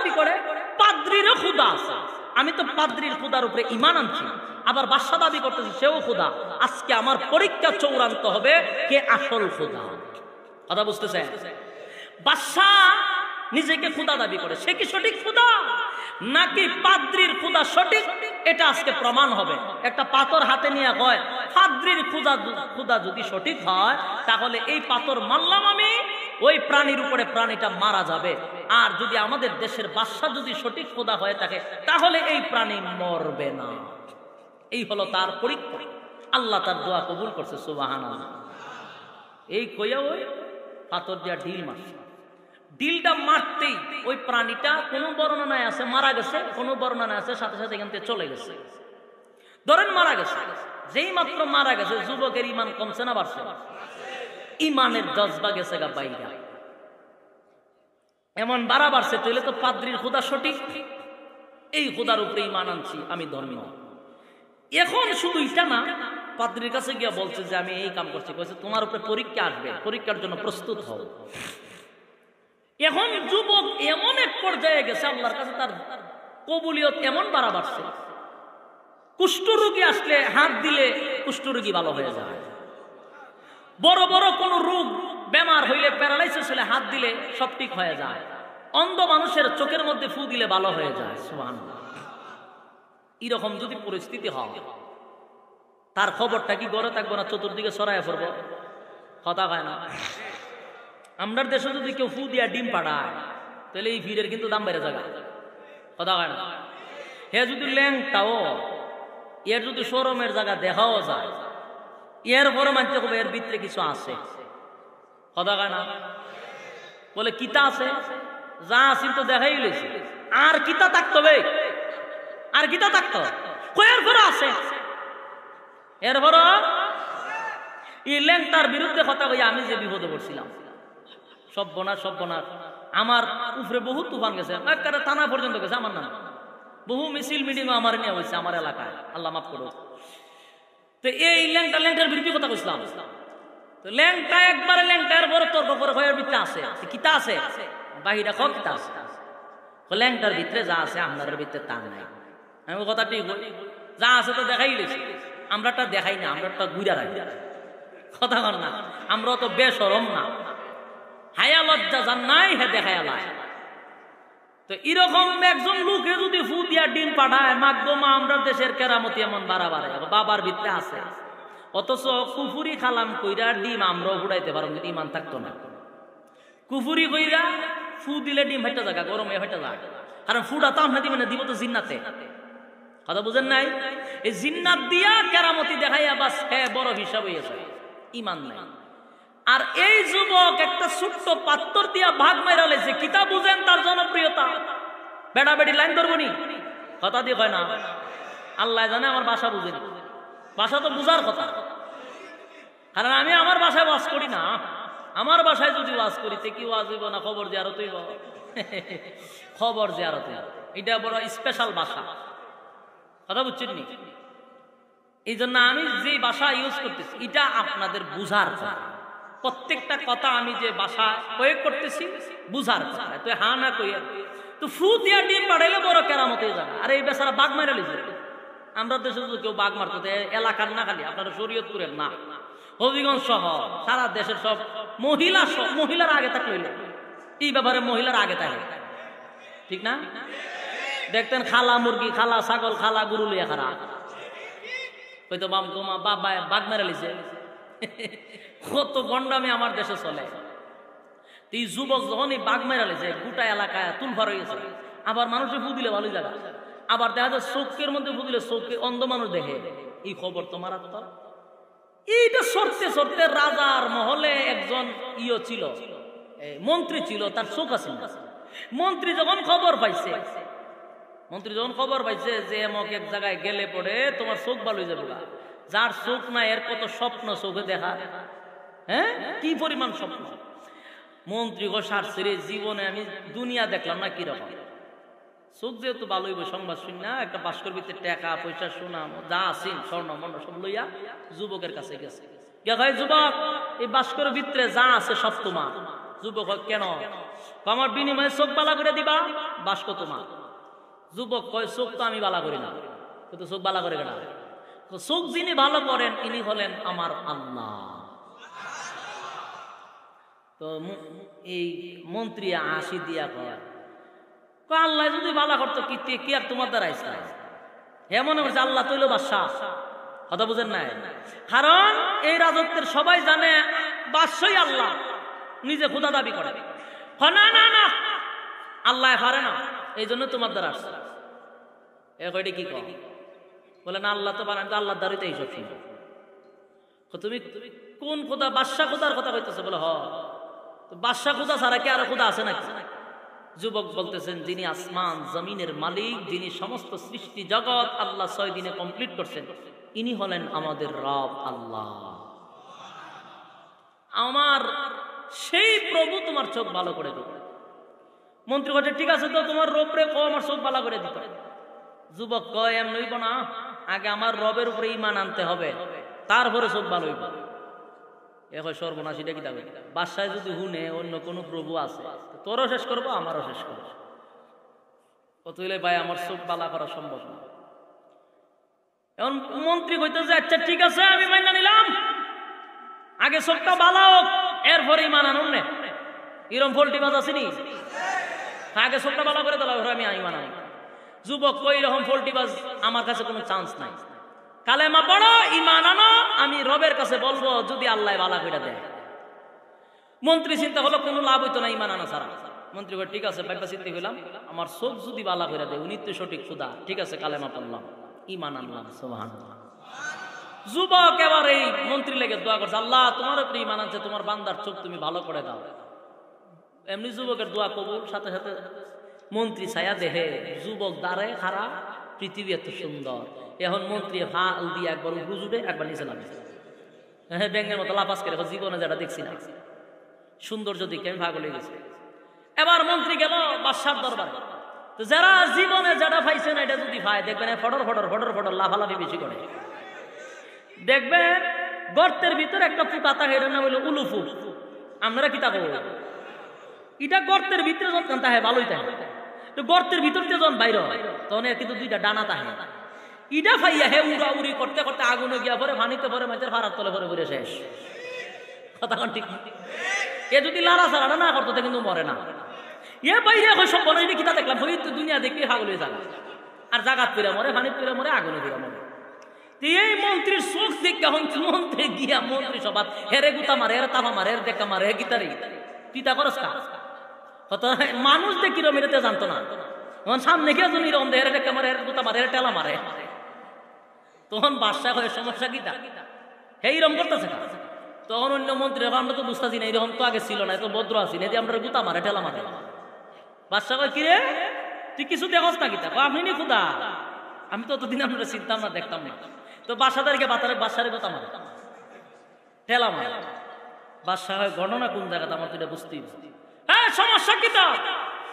[SPEAKER 1] করে পাদ্রীরও খোদা আছে আমি তো পাদ্রীর খোদার উপরে ঈমান আনছি আবার বাদশা দাবি করতেছে সেও খোদা। আজকে আমার পরীক্ষা চূড়ান্ত হবে কে আসল খোদা। কথা বুঝতেছে? বাদশা নিজেকে খোদা দাবি করে, সে কি সঠিক খোদা নাকি পাদ্রির খোদা সঠিক, এটা আজকে প্রমাণ হবে। একটা পাথর হাতে নিয়ে কয় পাদ্রির খোদা যদি সঠিক হয় তাহলে এই পাথর মারলাম আমি, ওই প্রাণীর উপরে প্রাণীটা মারা যাবে। আর যদি আমাদের দেশের বাদশা যদি সঠিক খোদা হয়ে থাকে তাহলে এই প্রাণী মরবে না। এই হলো তার পরীক্ষা। আল্লাহ তার দোয়া কবুল করছে, সুবহানাল্লাহ। এই কইয়া ওই পাথর দিয়া ঢিল মারছে। ঢিলটা মারতেই ওই প্রাণীটা কোনো বর্ণনায় আছে মারা গেছে, কোনো বর্ণনায় আছে সাথে সাথে এখান থেকে চলে গেছে। ধরেন মারা গেছে, যেই মাত্র মারা গেছে যুবকের ইমান কমছে না বাড়ছে? ইমানের জজবা গেছে গা বাইরা, এমন বাড়া বাড়ছে। তাহলে তো পাদ্রির খোদা সঠিক, এই খোদার উপরে ইমান আনছি, আমি ধর্মী না। এখন শুধু এটা না, পাদ্রির কাছে গিয়া বলছে যে আমি এই কাম করছি, কইছে তোমার উপরে পরীক্ষা আসবে, পরীক্ষার জন্য প্রস্তুত হও। এখন যুবক এমন এক পর্যায়ে গেছে, আল্লাহর কাছে তার কবুলিয়ত এমন বাড়া বাড়ছে, কুষ্ঠরোগী আসলে হাত দিলে কুষ্ঠরোগী ভালো হয়ে যায়। বড় বড় কোন রোগ বেমার হইলে, প্যারালাইসিস হলে হাত দিলে সব ঠিক হয়ে যায়। অন্ধ মানুষের চোখের মধ্যে ফু দিলে ভালো হয়ে যায়। সুবহানাল্লাহ। এরকম যদি পরিস্থিতি হয় তার খবরটা কি গড়ে থাকবো না চতুর্দিকে ছড়ায় পড়বো? কথা হয় না? আমরা দেশে যদি কেউ ফু দিয়া ডিম পাঠায় তাহলে এই ভিড়ের কিন্তু দাম বেড়ে যাবে। কথা হয় না? হে যদি ল্যাংটাও, এর যদি শরমের জায়গা দেখাও যায়, এর পরে মানতে হবে এর ভিতরে কিছু আছে। কথা হয় না? বলে কিতা আছে, যা আসিল তো দেখাই লেছি, আর কিতা থাকতো বে, আর কিতা থাকতো কয়ের পরে আছে, এরপর এই ল্যাংটার বিরুদ্ধে কথা কই আমি যে বিপদে পড়ছিলাম। সর্বনাশ সর্বনাশ, আমার উপরে বহু তুফান গেছে, একটা থানা পর্যন্ত গেছে আমার নাম, বহু মিছিল মিটিং আমার নিয়ে হয়েছে আমার এলাকায়, আল্লাহ মাফ করো। তো এই ল্যাংটার বিরুদ্ধে কথা কইছিলাম। তো ল্যাংটা একবারে ল্যাংটার বড় তর্ক করে হয়ে ভিতরে আছে কিতা আছে, বাহিরা খ কিতা আছে, ল্যাংটার ভিতরে যা আছে আপনার ভিতরে তা নাই। আমি কথা ঠিক যা আছে তো দেখাই লেছি, আমরা তা দেখাই না, আমরা তা ঘুরা রাখি। কথা বল না, আমরা তো বেশরম না, হায়া লজ্জা যার নাই হে দেখায় আলায়। তো এরকম একজন লোকে যদি ফু দিয়া ডিম পাঠায়, মাগো মা আমরা দেশের কেরামতি এমন বাড়াবাড়ে বাবার ভিতরে আছে, অথচ কুফুরি খালাম কইরা ডিম আমরাও ফুটাইতে পারো, কিন্তু ইমান থাকতো না। কুফুরি কইরা ফু দিলে ডিম হেঁটে জায়গা গরমে হেঁটে যায়, কারণ ফুটা তো আমরা দিবে না, দিব তো জিন্নাতে। কথা বুঝেন নাই? এই জিন্নাত দিয়া কেরামতি দেখাইয়া বাস হ্যাঁ বড় হিসাব হয়েছে, ইমান নাই। আর এই যুবক একটা ছোট্ট পাত্তর দিয়া ভাগ মাইরা লেছে, কিতা বুঝেন তার জনপ্রিয়তা? বেড়া বেড়ি লাইন ধরবনি, কথা দিয়ে হয় না। আল্লাহ জানে আমার ভাষা বুঝেনি, ভাষা তো বুঝার কথা, কারণ আমি আমার বাসায় ওয়াজ করি না। আমার বাসায় যদি ওয়াজ করি তে কি ওয়াজ হইব না খবর জিয়ারত হইব? খবর জিয়ারত, এটা বড় স্পেশাল ভাষা। কথা বুঝছেন নি? এই জন্য আমি যে ভাষা ইউজ করতেছি এটা আপনাদের বুঝার কথা। প্রত্যেকটা কথা আমি যে ভাষা প্রয়োগ করতেছি বুঝার কথা, তো হা না কইয়া তো ফু দিয়া ডিম পাঠাইলে বড় কেরামত হয়ে যাবে। আর এই বেচারা বাঘ মারা লিখছে, আমরা দেশে যদি কেউ বাঘ মারতো এলাকার না, খালি আপনারা শরীয়তপুরের না, হবিগঞ্জ সহ সারা দেশের সব মহিলার আগে থাকলে এই ব্যাপারে মহিলার আগে থাকে, ঠিক না? দেখতেন খালা মুরগি, খালা ছাগল, খালা গরু লিয়া খারা হয়তো বাবা বাঘ মেরে লিছে। কত গন্ডামে আমার দেশে চলে। এই যুবক যখন এই বাঘ মেরা লিছে, গোটা এলাকায় তুলফার হয়ে গেছে। আবার মানুষে ফু দিলে ভালোই জায়গা, আবার দেখা যায় চোখের মধ্যে ফু দিলে চোখে অন্ধ মানুষ দেখে। এই খবর তো মারাত্মক। এইটা সরতে সরতে রাজার মহলে একজন ছিল, মন্ত্রী ছিল, তার চোখ আছে না। মন্ত্রী যখন খবর পাইছে যে এমক এক জায়গায় গেলে পড়ে তোমার চোখ ভালো হয়ে যাবে, যার চোখ না এর কত স্বপ্ন চোখে দেখা, হ্যাঁ কি পরিমাণ স্বপ্ন। মন্ত্রী ঘোষার ছেড়ে জীবনে আমি দুনিয়া দেখলাম না কিরকম। চোখ যেহেতু ভালো হইব সংবাদ শুন না, একটা বাস্কর ভিতরে টাকা পয়সা সোনা যা আসিন স্বর্ণ মন্ড সব লইয়া যুবকের কাছে গেছে। যুবক এই বাস্কর ভিতরে যা আছে সব তোমার। যুবক কেন? আমার বিনিময়ে চোখ বালা করে দিবা, বাস্ক তোমার। যুবক কয় চোখ তো আমি বালা করি না, কিন্তু চোখ বালা করে কেনা চোখ যিনি ভালো করেন ইনি হলেন আমার আল্লাহ। তো এই মন্ত্রী হাসি দিয়া কয়, আল্লাহ যদি ভালো করতো কি আর তোমার দ্বারা আইসা? হে মনে করছে আল্লাহ তৈল বাদশাহ। কথা বুঝেন নাই? কারণ এই রাজত্বের সবাই জানে বাদশাই আল্লাহ, নিজে খোদা দাবি করে। না না না, আল্লাহ পারে না, এই জন্য তোমার দ্বারা আসছে। এ কয়টি কি কয়? বলে না আল্লাহ তো পারে না, আল্লাহর দ্বারাই তো এইসব শুনবো। তুমি কোন খোদা? বাদশাহ খোদার কথা কইতেছে। বলে হ, বাদশাহ খোদা ছাড়া কি আর খোদা আছে নাকি? যুবক বলতেছেন, যিনি আসমান জমিনের মালিক, যিনি সমস্ত সৃষ্টি জগৎ আল্লাহ 6 দিনে কমপ্লিট করছেন, ইনি হলেন আমাদের রব আল্লাহ। আমার সেই প্রভু তোমার চোখ ভালো করে দিবে। মন্ত্রী বলে ঠিক আছে, তো তোমার রব রে কো আমার চোখ ভালো করে দিতে। যুবক কয় এমন হইব না, আগে আমার রবের উপরে ঈমান আনতে হবে, তারপরে চোখ ভালো হইব। এখন সর্বনাশ, এটা কি যাবে? বাদশায় যদি হুনে অন্য কোন প্রভু আছে, তোরও শেষ করবো আমারও শেষ করবো। কত হইলে ভাই আমার চোখ বালা করা সম্ভব না। এখন মন্ত্রী কইতেছে আচ্ছা ঠিক আছে, আমি মাইনা নিলাম, আগে চোখটা বালা হোক, এরপরে ঈমান আনুন। নে এরম ফল্টি বাজ আসেনি, আগে চোখটা বালা করে দিলাম, আমি ঈমান আনি। যুবক কই রকম ফল্টি বাজ, আমার কাছে কোনো চান্স নাই। কালেমা পড়ো, ঈমান আনো, আমি রবের কাছে বলবো যদি আল্লাহ বালা কইরা দেয়। মন্ত্রী চিন্তা হলো কোনো লাভ হইতো না ঈমান আনা ছাড়া। মন্ত্রী বলে ঠিক আছে, ভাইবা চিন্তা হইলাম, আমার চোখ যদি বালা কইরা দেয়, উনি তো সঠিক খোদা, ঠিক আছে কালেমা পড়লাম, ঈমান আনলাম। সুবহানাল্লাহ। যুবক এবার এই মন্ত্রী লেগে দোয়া করছে, আল্লাহ তোমার উপরে ঈমান আনছে, তোমার বান্দার চোখ তুমি ভালো করে দাও। এমনি যুবকের দোয়া কবুল। সাথে সাথে মন্ত্রী ছায়া দেহে যুবক দাঁড়ে খারা, পৃথিবী এত সুন্দর। এখন মন্ত্রী হাল দিয়ে একবার উপরে জুড়ে একবার নিচে নামে, হ্যাঁ ব্যাঙের মতো লাফাস করে, জীবনে যেটা দেখছি না সৌন্দর্য দিকে আমি পাগল হয়ে গেছি। এবার মন্ত্রী গেল বাদশার দরবারে। তো যারা জীবনে যেটা পাইছে না, এটা যদি পায় দেখবেন ফটর ফটর ফটর ফটর লাফালাফি বেশি করে। দেখবেন গর্তের ভিতরে একটা ফুটা থাকে, এটার নাম হইল উলুফু। আপনারা কি তা করবো? এটা গর্তের ভিতরে যখন তাহে ভালোই থাকে, গর্তের ভিতর দিয়ে যখন বাইর হয় তখন কিন্তু 2টা ডানা তাহে। ইটা ফাইয়া হে উড়া উড়ি করতে করতে আগুনে গিয়া পরে, পানিতে পরে, মাছের ফারার তলে পরে পরে শেষ। কথা ঠিক। এ যদি লাড়া ছাড়া না করতো কিন্তু মরে না। এ বাইরে সব বলে কিতা দেখলাম, ওই তো দুনিয়া দেখে হাগল হয়ে যাবে। আর জাগাত পেরে মরে, পানি পেরে মরে, আগুনে পেরে মরে। এই মন্ত্রীর চোখ দেখে এখন মন্ত্রী গিয়া মন্ত্রী সবার হেরে গুতা মারে, হেরে তাপা মারে, হেরে দেখা মারে, হে গীতারে পিতা করস কা। মানুষ দেখি রকম এটা জানতো না, তখন সামনে গিয়ে যদি এরকম হেরে দেখা মারে, হেরে গুতা মারে, হেরে টেলা মারে, তখন বাদশা হয়ে সমস্যা গীতা এইরকম করতেছে না। তখন অন্য মন্ত্রী আমরা তো বুঝতেছি না, এরকম তো আগে ছিল না, এত ভদ্র আছি না যে আমরা গুতা মারে ঠেলা মারে। বাদশা কয় কিরে তুই কিছু দেখস না গীতা? আপনি নি খুদা, আমি তো অতদিন আপনারা চিনতাম না, দেখতাম না। তো বাসাদারকে বাদশারে কথা মারে, ঠেলা মারে। বাদশা হয় ঘটনা কোন জায়গাতে আমার তো এটা বুঝতেই। হ্যাঁ সমস্যা কি তো,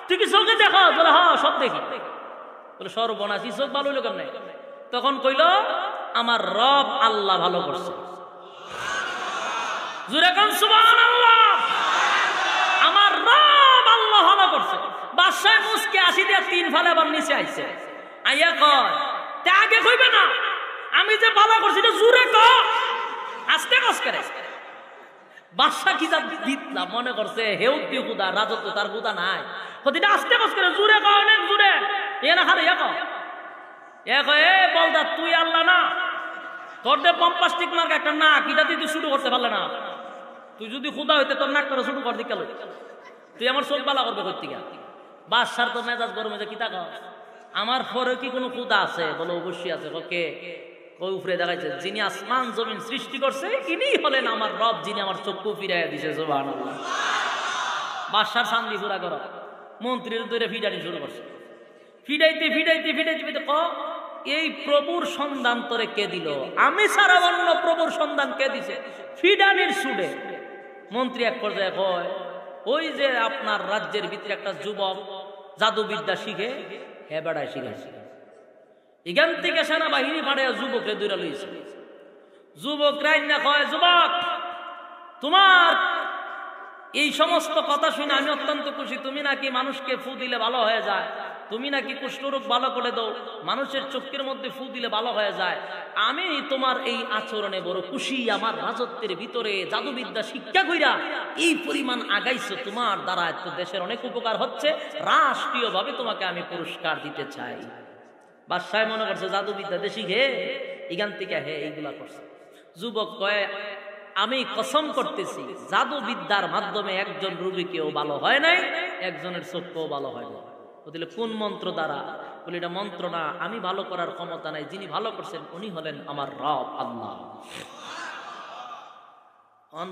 [SPEAKER 1] তুই কি চোখে দেখো? বলে হ্যাঁ সব দেখি। বলে সর্বনাশী, চোখ ভালো হইলো কেমনে? তখন কইল আমার রব আল্লাহ ভালো করছে। জোরে কোন সুবহানাল্লাহ। আমার রব আল্লাহ ভালো করছে। বাদশাহ মুসকে আসি দিয়া 3 ফালে আবার নিচে আইছে। আইয়া কয় তে আগে কইবে না আমি যে ভালো করছি, এটা জোরে ক, আস্তে কস করে। বাদশাহ কি যা দিতলা মনে করছে হেউ দি খুদা, রাজত্ব তার খুদা নাই, কদিটা আস্তে কস করে জোরে ক, অনেক জোরে। এ না হারে এ কয়, এ কয় এ বলদা তুই আল্লাহ না, তোর দে পম্পাস্টিক মার্ক একটা নাক, এটা দিয়ে তুই শুরু করতে পারলে না। তুই যদি খুদা হইতে তোর নাক করে শুরু কর দিকে, তুই আমার চোখ বালা করবে করতে গা। বাদশার তো মেজাজ গরম হয়েছে, কি তাক আমার পরে কি কোনো খুদা আছে? বলে অবশ্যই আছে। ওকে ওই উপরে দেখাইছে যিনি আসমান জমিন সৃষ্টি করছে, ইনি হলেন আমার রব, যিনি আমার চক্ষু ফিরাইয়া দিছে। সুবহানাল্লাহ। বাদশার সান্দি পুরা করো, মন্ত্রীর ধরে ফিডানি শুরু করছে। ফিডাইতে ফিডাইতে ফিডাইতে ক এই প্রভুর সন্ধান তোরে কে দিল? আমি সারা অন্য প্রভুর সন্ধান কে দিছে? ফিডানির সুডে মন্ত্রী এক পর্যায়ে কয় ওই যে আপনার রাজ্যের ভিতরে একটা যুবক জাদুবিদ্যা শিখে, হে বেড়ায় শিখেছে, এখান থেকে সেনাবাহিনী পাঠায় যুবকরে দূরে লইছে। যুবক রাইনা কয় যুবক তোমার এই সমস্ত কথা শুনে আমি অত্যন্ত খুশি, তুমি নাকি মানুষকে ফু দিলে ভালো হয়ে যায়, তুমি নাকি কুষ্ঠরোগ ভালো করে দাও, মানুষের চোখের মধ্যে ফু দিলে ভালো হয়ে যায়। আমি তোমার এই আচরণে বড় খুশি। আমার রাজত্বের ভিতরে জাদুবিদ্যা শিক্ষা কইরা এই পরিমাণ আগাইছো, তোমার দ্বারা এত দেশের অনেক উপকার হচ্ছে, রাষ্ট্রীয়ভাবে তোমাকে আমি পুরস্কার দিতে চাই। বাদশাহ মনে করছে জাদুবিদ্যা দেশি হে এখান থেকে হে এইগুলা করছে। যুবক কয়ে আমি কসম করতেছি জাদুবিদ্যার মাধ্যমে একজন রোগীকেও ভালো হয় নাই, একজনের চোখকেও ভালো হয় না। বলে কোন মন্ত্র দ্বারা? বলে এটা মন্ত্র না, আমি ভালো করার ক্ষমতা নাই, যিনি ভালো করছেন উনি হলেন আমার রব আল্লাহ।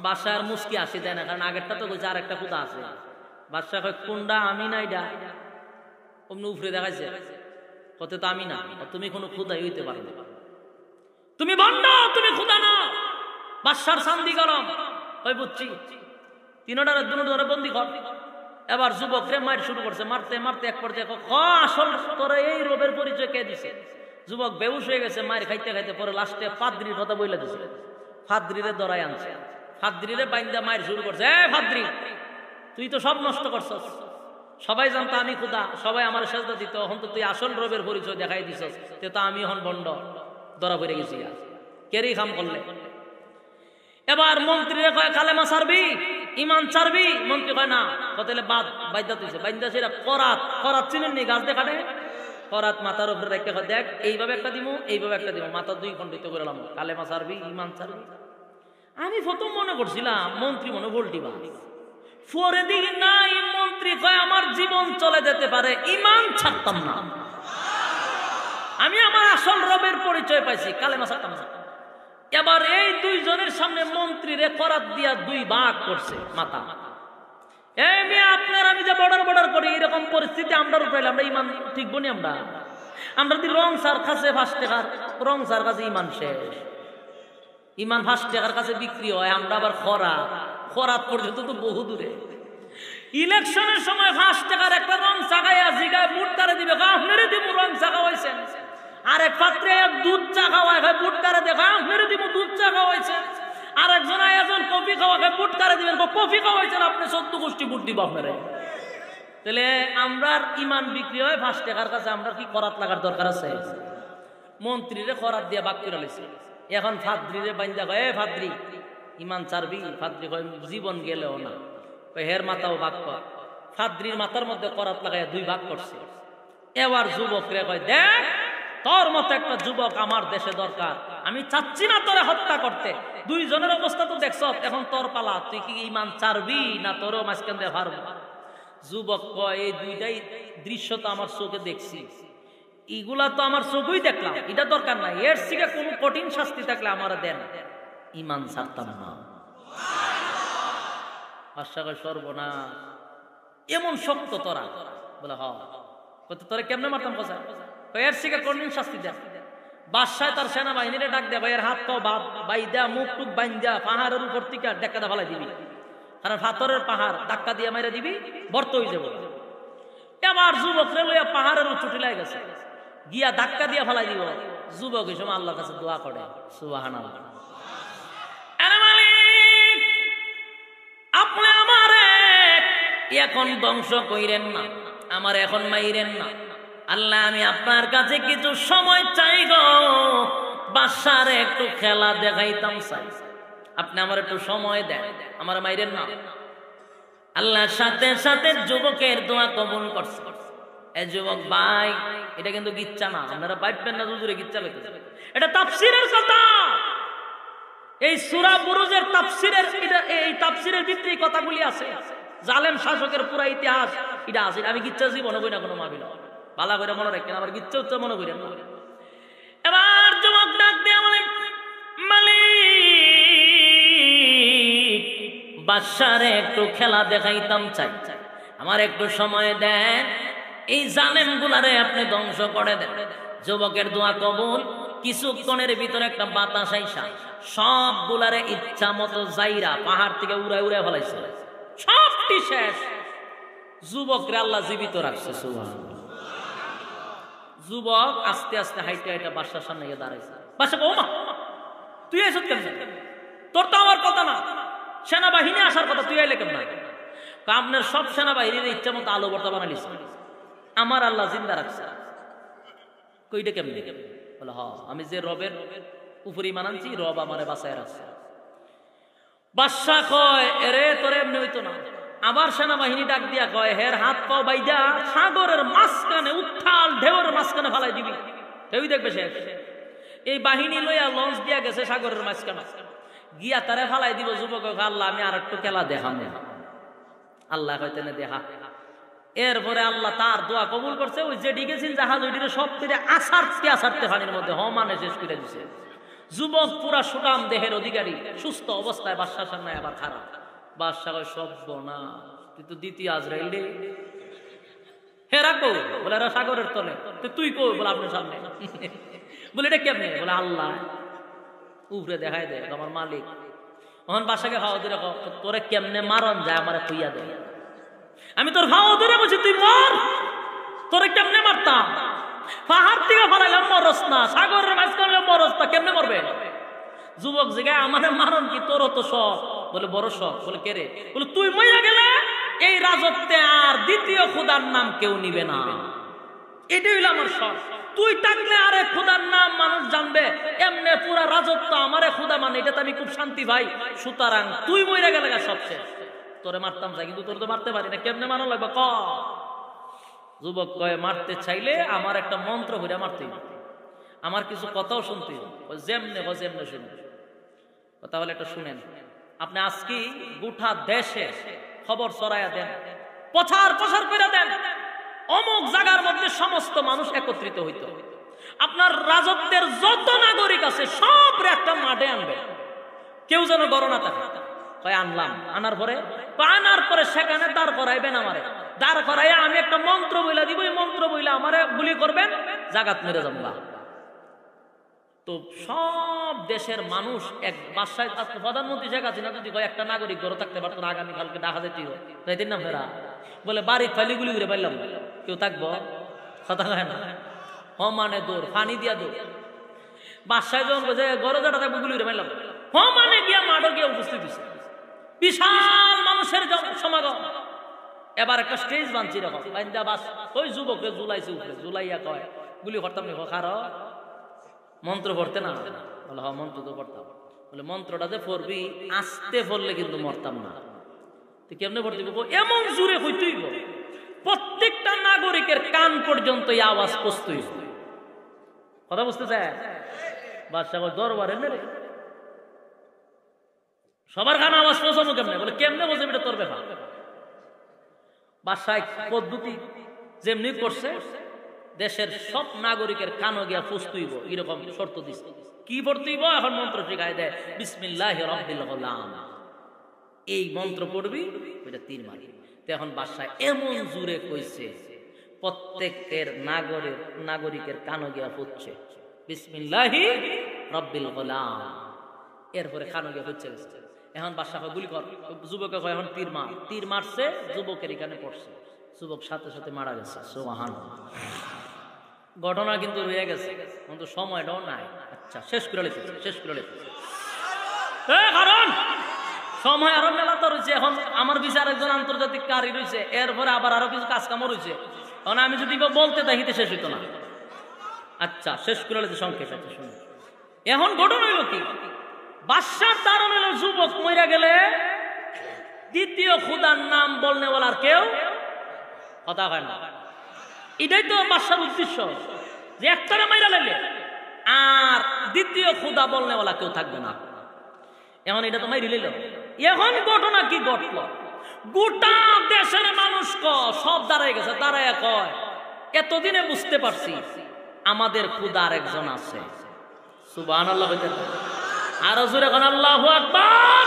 [SPEAKER 1] বাদশার মুস্কি আসি দেয় না, কারণ আগেরটা তো বলছে আর একটা খুদা আছে। বাদশাহ কয় কোনটা? আমি না এটা। অমনি উফরে দেখাইছে, কত তো আমি না, তুমি কোনো খুদাই হইতে পারো না, তুমি বন্ধ, তুমি খুদা না। বাদশার শান্তি গরম ওই বুঝছি, তিনটারে দুটো ধরে বন্দি কর। এবার যুবক রে মার শুরু করছে, মারতে মারতে এক পর্যায়ে আসল তোরে এই রোগের পরিচয় কে দিছে? যুবক বেহুশ হয়ে গেছে মার খাইতে খাইতে, পরে লাস্টে ফাদ্রির কথা বইলা দিছে। ফাদ্রিরে ধরাই আনছে, ফাদ্রিরে বাইন্দা মার শুরু করছে। এ ফাদ্রি, তুই তো সব নষ্ট করছস, সবাই জানতো আমি খুদা, সবাই আমার সেজদা দিত, এখন তো তুই আসল রবের পরিচয় দেখাই দিছস, তে তো আমি এখন বন্ড ধরা পড়ে গেছি, কেরি খাম করলে। এবার মন্ত্রীরে কয় কালেমা ছাড়বি, ইমান ছাড়বি? মন্ত্রী কয় না। কতলে বাদ বাইদা তুইছে, বাইদা সেটা করাত, করাত চিনেন নি? গাছ দেখানে করাত মাথার উপরে রেখে দেখ এইভাবে একটা দিমু, এইভাবে একটা দিমু, মাথা দুই খণ্ডিত করলাম, কালেমা ছাড়বি, ইমান ছাড়বি। আমি প্রথম মনে করছিলাম মন্ত্রী মনে ভোল্টিবা, পরে দেখি না, এই মন্ত্রী কয় আমার জীবন চলে যেতে পারে, ইমান ছাড়তাম না, আমি আমার আসল রবের পরিচয় পাইছি, কালেমা ছাড়তাম না। এবার এই দুইজনের সামনে মন্ত্রীরে করাত দিয়া দুই ভাগ করছে মাথা। এই মেয়ে আপনার আমি যে বর্ডার করি, এরকম পরিস্থিতি আমরা উঠাইলে আমরা ইমান ঠিক বনি? আমরা যদি রং সার কাছে 5 টাকার, রং সার কাছে ইমান শেষ, ইমান 5 টাকার কাছে বিক্রি হয়, আমরা আবার খরাত পর্যন্ত তো বহু দূরে। ইলেকশনের সময় 5 টাকার একটা রং চাগাইয়া জিগায় বুট কারে দিবে, আপনারে দিব রং চাগা হয়েছে। আরেক পাত্রে দুধ চা খাওয়া খায়, বুট কারে দেখা মেরে দিব দুধ চা খাওয়াইছে। আরেকজন আয়োজন কফি খাওয়া খায়, বুট কারে দিবেন কফি খাওয়াইছেন, আপনি 14 গোষ্ঠী বুট দিব আপনারে। তাহলে আমরা ইমান বিক্রি হয় 5 টাকার কাছে, আমরা কি করাত লাগার দরকার আছে? মন্ত্রীরে করাত দিয়ে বাক করে লাইছে। এখন ফাদ্রিরে বাইন্দা কয়, এ ফাদ্রি ইমান ছাড়বি? ফাদ্রি কয় জীবন গেলেও না। হের মাথাও ভাগ কর। ফাদ্রির মাথার মধ্যে করাত লাগাইয়া 2 ভাগ করছে। এবার যুবক রে কয়, দেখ তোর মতো একটা যুবক আমার দেশে দরকার, আমি চাচ্ছি না তোরে হত্যা করতে। দুইজনের অবস্থা তো দেখছ, এখন তোর পালা, তুই কি ইমান ছাড়বি না তোরও মাঝখান দিয়ে পারবো? যুবক কয় এই দুইটাই দৃশ্য তো আমার চোখে দেখছি, এগুলা তো আমার চোখেই দেখলাম, এটা দরকার নাই, এর থেকে কোনো কঠিন শাস্তি থাকলে আমার দেন, ইমান ছাড়তাম না। আশা কয় সর্বনাশ, এমন শক্ত তোরা? বলে হ। তোরা কেমনে মারতাম কথা? এর থেকে কঠিন শাস্তি দেন। বাদশাহ তার সেনাবাহিনীরে ডাক দেয়, ভাইয়ের হাত পাও বাইদা, মুখ টুক বাইন্দা পাহাড়ের উপর থেকে ডাক্কা ফালাই দিবি, কারণ পাথরের পাহাড় ধাক্কা দিয়ে মাইরা দিবি, বর্ত হয়ে যাবো। এবার যুবক রে লইয়া পাহাড়ের চুটি লাগে গেছে, গিয়া ধাক্কা দিয়ে ফালাই দিব। যুবক এই সময় আল্লাহর কাছে দোয়া করে, সুবহানাল্লাহ, আপনি আমারে এখন ধ্বংস কইরেন না, আমার এখন মাইরেন না, আল্লাহ আমি আপনার কাছে কিছু সময় চাই গো, বাদশার একটু খেলা দেখাইতাম চাই, আপনি আমার একটু সময় দেন, আমার মাইরেন না। আল্লাহ সাথে সাথে যুবকের দোয়া কবুল করছে। এই যুবক ভাই, এটা কিন্তু গিচ্ছা না, আপনারা পাইবেন না হুজুরে গিচ্ছা পেতে, এটা তাফসীরের কথা। এই সূরা বুরুজের তাফসীরের, এই তাফসীরের ভিতরে কথাগুলি আছে, জালেম শাসকের পুরা ইতিহাস এটা আছে। আমি গিচ্ছা জীবনে বই না কোনো মাবিল, ভালো করে মনে রাখেন, আবার গিচ্ছা উচ্চ মনে করেন না। এবার যুবক ডাক দিয়ে বলেন, মালিক বাদশারে একটু খেলা দেখাইতাম চাই, আমার একটু সময় দেন, এই জালেম গুলারে আপনি ধ্বংস করে দেন। যুবকের দোয়া কবুল। কিছুক্ষণের ভিতরে একটা বাতাস আইসা সব গুলারে ইচ্ছা মতো যাইরা পাহাড় থেকে উড়ায় উড়ায় ফেলাইছে, সবটি শেষ। যুবকরে আল্লাহ জীবিত রাখছে, সুবহানাল্লাহ। যুবক আস্তে আস্তে হাইটে হাইটে বাদশার সামনে গিয়ে দাঁড়াইছে। বাদশা কও, মা তুই এসব কেন? তোর তো আমার কথা না, সেনাবাহিনী আসার কথা, তুই আইলে কেমন? আপনার সব সেনাবাহিনীর ইচ্ছা মতো আলো ভর্তা বানালিস, আমার আল্লাহ জিন্দা রাখছে। কইটা কেমনে? বলে হ, আমি যে রবের উপরে ঈমান আনছি, রব আমারে বাঁচায় রাখছে। বাদশা কয় এরে তোর এমনি হইতো না। আবার সেনাবাহিনী ডাক দিয়া কয় হের হাত পাও বাইদা সাগরের মাঝখানে, উত্থাল ঢেউয়ের মাঝখানে ফালাই দিবি, ঢেউই দেখবে সে। এই বাহিনী লইয়া লঞ্চ দিয়া গেছে সাগরের মাঝখানে, গিয়া তারে ফালাই দিব। যুবক আল্লাহ আমি আর একটু খেলা দেখাম। আল্লাহ কইতেন দেখা। এরপরে আল্লাহ তার দোয়া কবুল করছে। ওই যে ডিগেছেন জাহাজ ওইটিরে সব থেকে আসারতে পানির মধ্যে মানে শেষ করে দিছে। যুবক পুরা সুটাম দেহের অধিকারী, সুস্থ অবস্থায় বাদশার সামনে আবার খারাপ। বাদশা কয় সর্বনাশ, তুই তো দ্বিতীয় আজরাইল রে। হে রাখো, বলে এরা সাগরের তলে, তুই কই? বলে আপনার সামনে। বলে এটা কেমনে? বলে আল্লাহ উপরে দেখাই দেয় আমার মালিক। তখন বাদশাকে খাওয়া ধরে তোরে কেমনে মারন যায় আমার খুইয়া দেয়। আমি তোর খাওয়া ধরে বলছি তুই মর, তোরে কেমনে মারতাম? পাহাড় থেকে ফালাইলাম মরস না, সাগরের মাঝখানে মরস না, কেমনে মরবে? যুবক জিগায় আমার মারণ কি? তোর তো শখ। বলে বড় শখ। বলে কে রে? বলে তুই মইরা গেলে এই রাজত্বে আর দ্বিতীয় খোদার নাম কেউ নিবে না, এটাই হইল আমার শখ। তুই থাকলে আরে খোদার নাম মানুষ জানবে, এমনে পুরা রাজত্ব আমারে খোদা মানে, এটা তো আমি খুব শান্তি ভাই। সুতরাং তুই মইরা গেলে সব শেষ। তোরে মারতাম চাই, কিন্তু তোর তো মারতে পারি না, কেমনে মারা লাগবে ক? যুবক কয় মারতে চাইলে আমার একটা মন্ত্র হইয়া মারতে, আমার কিছু কথাও শুনতে, যেমনে যেমনে শুনবে। তাহলে একটা শুনেন আপনি। আজকে গোটা দেশে খবর ছড়াইয়া দেন, প্রচার করে দেন, অমুক জায়গার মধ্যে সমস্ত মানুষ একত্রিত হইতো। আপনার রাজত্বের যত নাগরিক আছে সব একটা মাঠে আনবে, কেউ যেন গণনা থাকে। কয় আনলাম। আনার পরে সেখানে দাঁড় করাইবেন আমারে। দাঁড় করাইয়া আমি একটা মন্ত্র বইলা দিব, এই মন্ত্র বইলা আমারে গুলি করবেন, জাগাত মেরে যাবো। তো সব দেশের মানুষ এক বাসায়। প্রধানমন্ত্রী শেখ হাসিনা যদি একটা নাগরিক ঘরে থাকতে পারতো না, আগামীকালকে ডাকা যেতেই যাইতেন না ফেরা। বলে বাড়ির ফাইলি গুলি করে পাইলাম, কেউ থাকবো? কথা হয় না, মানে দৌড় ফানি দিয়া দৌড়। বাসায় যখন বলছে ঘরে যেটা থাকবো গুলি করে পাইলাম, মানে গিয়া মাঠে গিয়ে উপস্থিত হয়েছে, বিশাল মানুষের সমাগম। এবার একটা স্টেজ বানছি এরকম, ওই যুবককে জুলাইছে উপরে, জুলাইয়া কয় গুলি করতাম নি? খারো মন্ত্র পড়তে না? বলে হ্যাঁ মন্ত্র তো পড়তাম। বলে মন্ত্রটা যে পড়বি আস্তে পড়লে কিন্তু মরতাম না। তুই কেমনে পড়তে? এমন জোরে হইতেই প্রত্যেকটা নাগরিকের কান পর্যন্ত এই আওয়াজ পৌঁছতেই। কথা বুঝতে চায়? বাদশাহ দরবারে নেই, সবার কান আওয়াজ পৌঁছানো কেমনে? বলে কেমনে বলছে এটা তোর ব্যাপার। বাদশাহ পদ্ধতি যেমনি করছে, দেশের সব নাগরিকের কানো গিয়া ফুসতুইব, এরকম শর্ত দিছে। কি পড়তেইব? এখন মন্ত্র শিখায় দেয়, বিসমিল্লাহির রব্বিল গোলাম, এই মন্ত্র পড়বি, ওইটা তীর মারি। এখন বাদশাহ এমন জোরে কইছে, প্রত্যেকের নাগরিকের কানো গিয়া ফুটছে বিসমিল্লাহির রব্বিল গোলাম। এরপরে কানো গিয়া ফুটছে গেছে। এখন বাদশাহ গুলি কর, যুবকে কয় এখন তীর মার। তীর মারছে, যুবকের এখানে পড়ছে, যুবক সাথে সাথে মারা গেছে। সুবহানাল্লাহ। ঘটনা কিন্তু রয়ে গেছে, কিন্তু সময়টাও নাই। আচ্ছা শেষ করে লেগেছে কারণ সময় আরো মেলা তো রয়েছে। এখন আমার বিচার একজন আন্তর্জাতিক কারি রয়েছে, এরপরে আবার আরো কিছু কাজ কামও রয়েছে। কারণ আমি যদি বলতে দেখিতে শেষ হইতো না। আচ্ছা শেষ করে লেগেছে সংক্ষেপে শুনে। এখন ঘটনা হইল কি? বাদশার দারুণ হইল যুবক মইরা গেলে দ্বিতীয় খুদার নাম বলনে বলার কেউ কথা হয় না। এটাই তো বাদশার উদ্দেশ্য, যে একটারে মাইরা লাগলে আর দ্বিতীয় খুদা বলনে বলা কেউ থাকবে না। এখন এটা তো মাইরি লইল। এখন ঘটনা কি ঘটল? গোটা দেশের মানুষ সব দাঁড়ায় গেছে, দাঁড়ায় কয় এতদিনে বুঝতে পারছি আমাদের খুদা আরেকজন আছে। সুবহানাল্লাহ। আরো জোরে কোন আল্লাহু আকবার।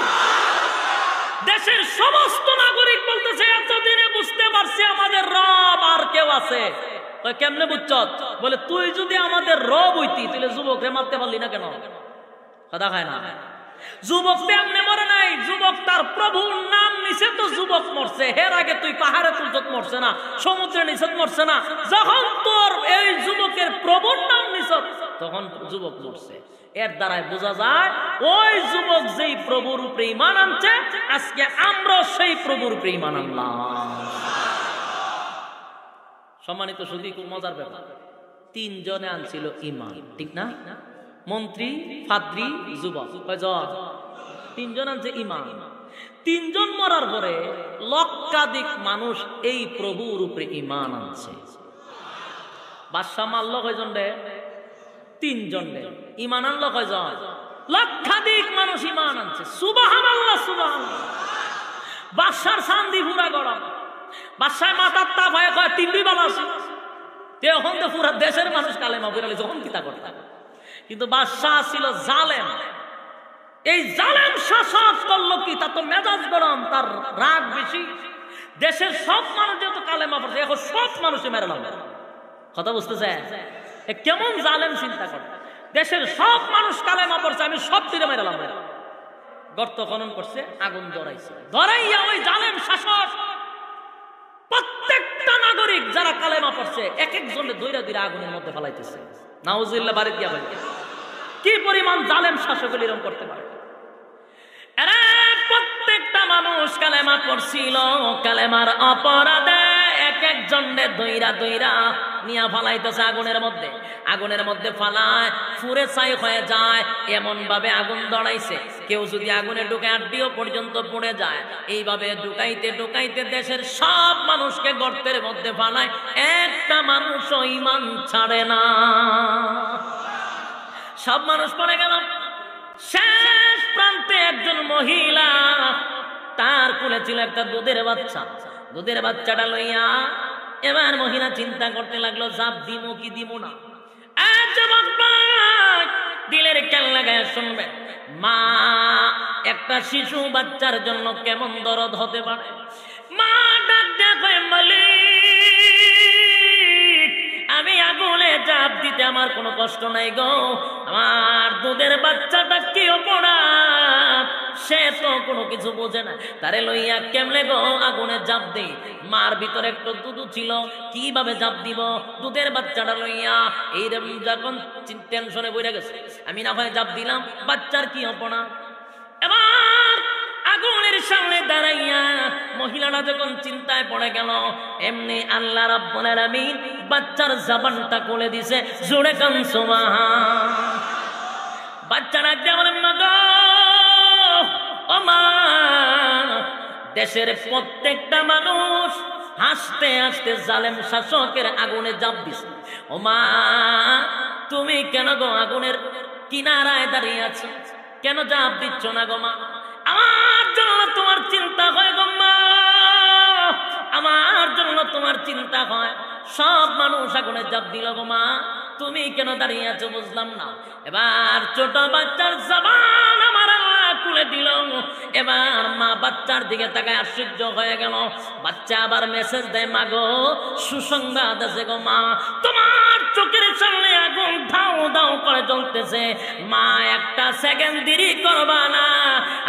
[SPEAKER 1] দেশের সমস্ত নাগরিক বলতেছে এতদিনে বুঝতে পারছি আমাদের রব আর কেউ আছে। কেমনে বুঝছ? বলে তুই যদি আমাদের রব হইতি তাহলে যুবক রে মারতে পারলি না কেন? কথা খায় না। যুবক তেমনি মরে নাই, যুবক তার প্রভুর নাম নিচে তো যুবক মরছে। এর আগে তুই পাহাড়ে তুলছত মরছে না, সমুদ্রে নিচত মরছে না। যখন তোর এই যুবকের প্রভুর নাম নিচত তখন যুবক মরছে। এর দ্বারাই বোঝা যায় ওই যুবক যেই প্রভুর উপরে ঈমান আনছে, আজকে আমরা সেই প্রভুর উপরে ঈমান আনলাম। সম্মানিত শুধু খুব মজার ব্যাপার, 3 জনে আনছিল ইমান, ঠিক না? মন্ত্রী, ফাদ্রি, যুবক, কয়জন? 3 জন আনছে ইমান। 3 জন মরার পরে লক্ষাধিক মানুষ এই প্রভুর উপরে ইমান আনছে। বাদশাহ মারল কয়জন রে? 3 জন রে। ইমান আনলো কয়জন? লক্ষাধিক মানুষ ইমান আনছে। সুবহানাল্লাহ, সুবহানাল্লাহ। বাদশার শান্তি পুরা গরম। বাদশাহ মাথার তাপ হয়ে কয় 3 দিন ভালো আছে, এখন তো পুরা দেশের মানুষ কালেমা পড়ে যখন কিতা করতে। কিন্তু বাদশাহ ছিল জালেম। এই জালেম শাসক করলো কি, তার তো মেজাজ গরম, তার রাগ বেশি। দেশের সব মানুষ যেহেতু কালেমা পড়ছে, এখন সব মানুষে মেরালাম। কথা বুঝতেছে? কেমন জালেম চিন্তা করে। দেশের সব মানুষ কালেমা পড়ছে, আমি সব তীরে মেরালাম। গর্ত খনন করছে, আগুন ধরাইছে। ধরাইয়া ওই জালেম শাসক প্রত্যেকটা নাগরিক যারা কালেমা পড়ছে এক একজনের দইরা দইরা আগুনের মধ্যে ফেলাইতেছে। নাউজুবিল্লাহ, বাড়ি দিয়া বলে কি পরিমাণ জালেম শাসক এরকম করতে পারে। এরা প্রত্যেকটা মানুষ কালেমা পড়ছিল, কালেমার অপরাধে এক একজনের দইরা দইরা নিয়া ফালাইতেছে আগুনের মধ্যে। আগুনের মধ্যে ফালায় ফুরে ছাই হয়ে যায়, এমন ভাবে আগুন ধরাইছে কেউ যদি আগুনে ঢুকে আড্ডিও পর্যন্ত পড়ে যায়। এইভাবে ঢুকাইতে ঢুকাইতে দেশের সব মানুষকে গর্তের মধ্যে ফালায়, একটা মানুষও ঈমান ছাড়ে না। সব মানুষ পড়ে গেল। শেষ প্রান্তে একজন মহিলা, তার কোলে ছিল একটা দুধের বাচ্চা। দুধের বাচ্চাটা লইয়া এবার মহিলা চিন্তা করতে লাগলো, জাপ দিমু কি দিমু না। দিলের খেয়াল লাগায় শুনবে, মা একটা শিশু বাচ্চার জন্য কেমন দরদ হতে পারে। মা ডাক দেখে, মালিক আমি আগুনে জাপ দিতে আমার কোনো কষ্ট নাই গো, আমার দুধের বাচ্চাটা কি অপরাধ, সে তো কোনো কিছু বোঝে না, তারে লইয়া কেমনে গো আগুনে জাপ দেই। মার ভিতরে একটু দুধ ছিল, কিভাবে জাপ দিব দুধের বাচ্চাটা লইয়া। এইরকম যখন টেনশনে বইরা গেছে, আমি না হয় জাপ দিলাম, বাচ্চার কি অপরাধ। এবার আগুনের সামনে দাঁড়াইয়া মহিলাটা যখন চিন্তায় পড়ে গেল, এমনি আল্লাহ রাব্বুল আলামিন বাচ্চার জবানটা খুলে দিছে। জোরে কান সুবহান। বাচ্চারা কেমন মা, ও মা, দেশের প্রত্যেকটা মানুষ হাসতে হাসতে জালেম শাসকের আগুনে জাপ দিছে। ও মা, তুমি কেন গো আগুনের কিনারায় দাঁড়িয়ে আছো, কেন জাপ দিচ্ছ না গো মা? আমার জন্য তোমার চিন্তা হয় গো মা, আমার জন্য তোমার চিন্তা হয়। সব মানুষ আগুনে জাপ দিল গো মা, তুমি কেন দাঁড়িয়ে আছো বুঝলাম না। এবার ছোট বাচ্চার জবান আমার আল্লাহ খুলে দিল। এবার মা বাচ্চার দিকে তাকায় আশ্চর্য হয়ে গেল। বাচ্চা আবার মেসেজ দেয়, মা গো সুসংবাদ আছে গো মা, তোমার চোখের সামনে আগুন ধাও ধাও করে জ্বলতেছে। মা একটা সেকেন্ড দেরি করবা না,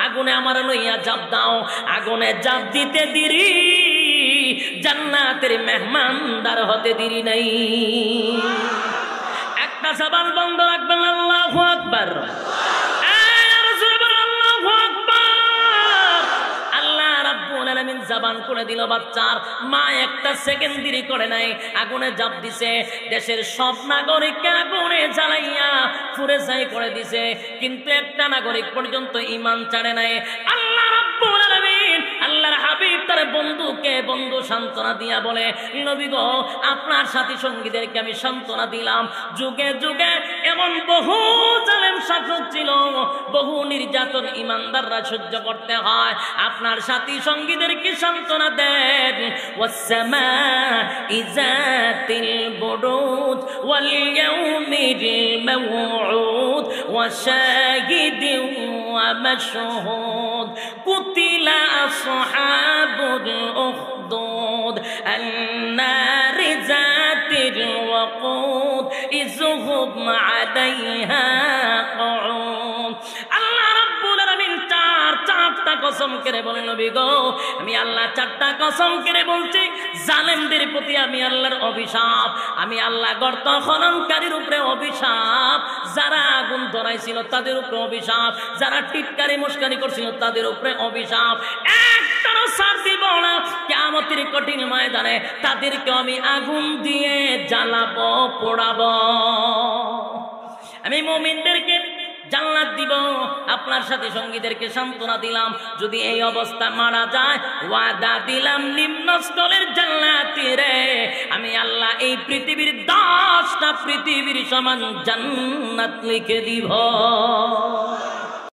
[SPEAKER 1] আগুনে আমার লইয়া জাপ দাও। আগুনে জাপ দিতে দেরি, জান্নাতের মেহমানদার হতে দেরি নাই। একটা জবান বন্ধ রাখবেন, আল্লাহু আকবার। আল্লাহ রাব্বুল আলামিন জবান করে দিল বাচ্চার। মা একটা সেকেন্ড দেরি করে নাই, আগুনে জাপ দিছে। দেশের সব নাগরিককে আগুনে জ্বালাইয়া পুড়ে ছাই করে দিছে, কিন্তু একটা নাগরিক পর্যন্ত ঈমান ছাড়ে নাই। আল্লাহ রাব্বুল আলামিন, আল্লাহর হাবিব তার বন্ধুকে বন্ধু সান্ত্বনা দিয়া বলে, নবী গো আপনার সাথী সঙ্গীদেরকে আমি সান্ত্বনা দিলাম। যুগে যুগে এমন বহু জালেম শাসক ছিল, বহু নির্যাতন ইমানদাররা সহ্য করতে হয়। আপনার সাথী সঙ্গীদেরকে সান্ত্বনা দেন। ওয়াসসামা'i যাতিল বুরুজ ওয়াল ইয়াউমিল মাওউদ ওয়া শাহিদিন ওয়া মাশহুদ কুতিলা আসহাবুল উখদুদ আন-নারি যাতিল ওয়াকুদ ইযহুম আলাইহা qu'ud। আল্লাহ রাব্বুল আলামিন চারটা কসম করে বলেন, নবী গো আমি আল্লাহ চারটা কসম করে বলছি, জালেমদের প্রতি আমি আল্লাহর অভিশাপ, আমি আল্লাহ গর্ত খননকারীর উপরে অভিশাপ, যারা আগুন ধরাইছিল তাদের উপরে অভিশাপ, যারা টিটকারি মুশকারি করছিল তাদের উপরে অভিশাপ। একটারও ছাড় দিব না, কিয়ামতের কঠিন ময়দানে তাদেরকে আমি আগুন দিয়ে জ্বালাবো, পোড়াবো। আমি মুমিনদেরকে জান্নাত দিব, আপনার সাথে সঙ্গীদেরকে সান্ত্বনা দিলাম। যদি এই অবস্থা মারা যায়, ওয়াদা দিলাম নিম্ন স্তরের জান্নাতি রে, আমি আল্লাহ এই পৃথিবীর 10টা পৃথিবীর সমান জান্নাত লিখে দিব।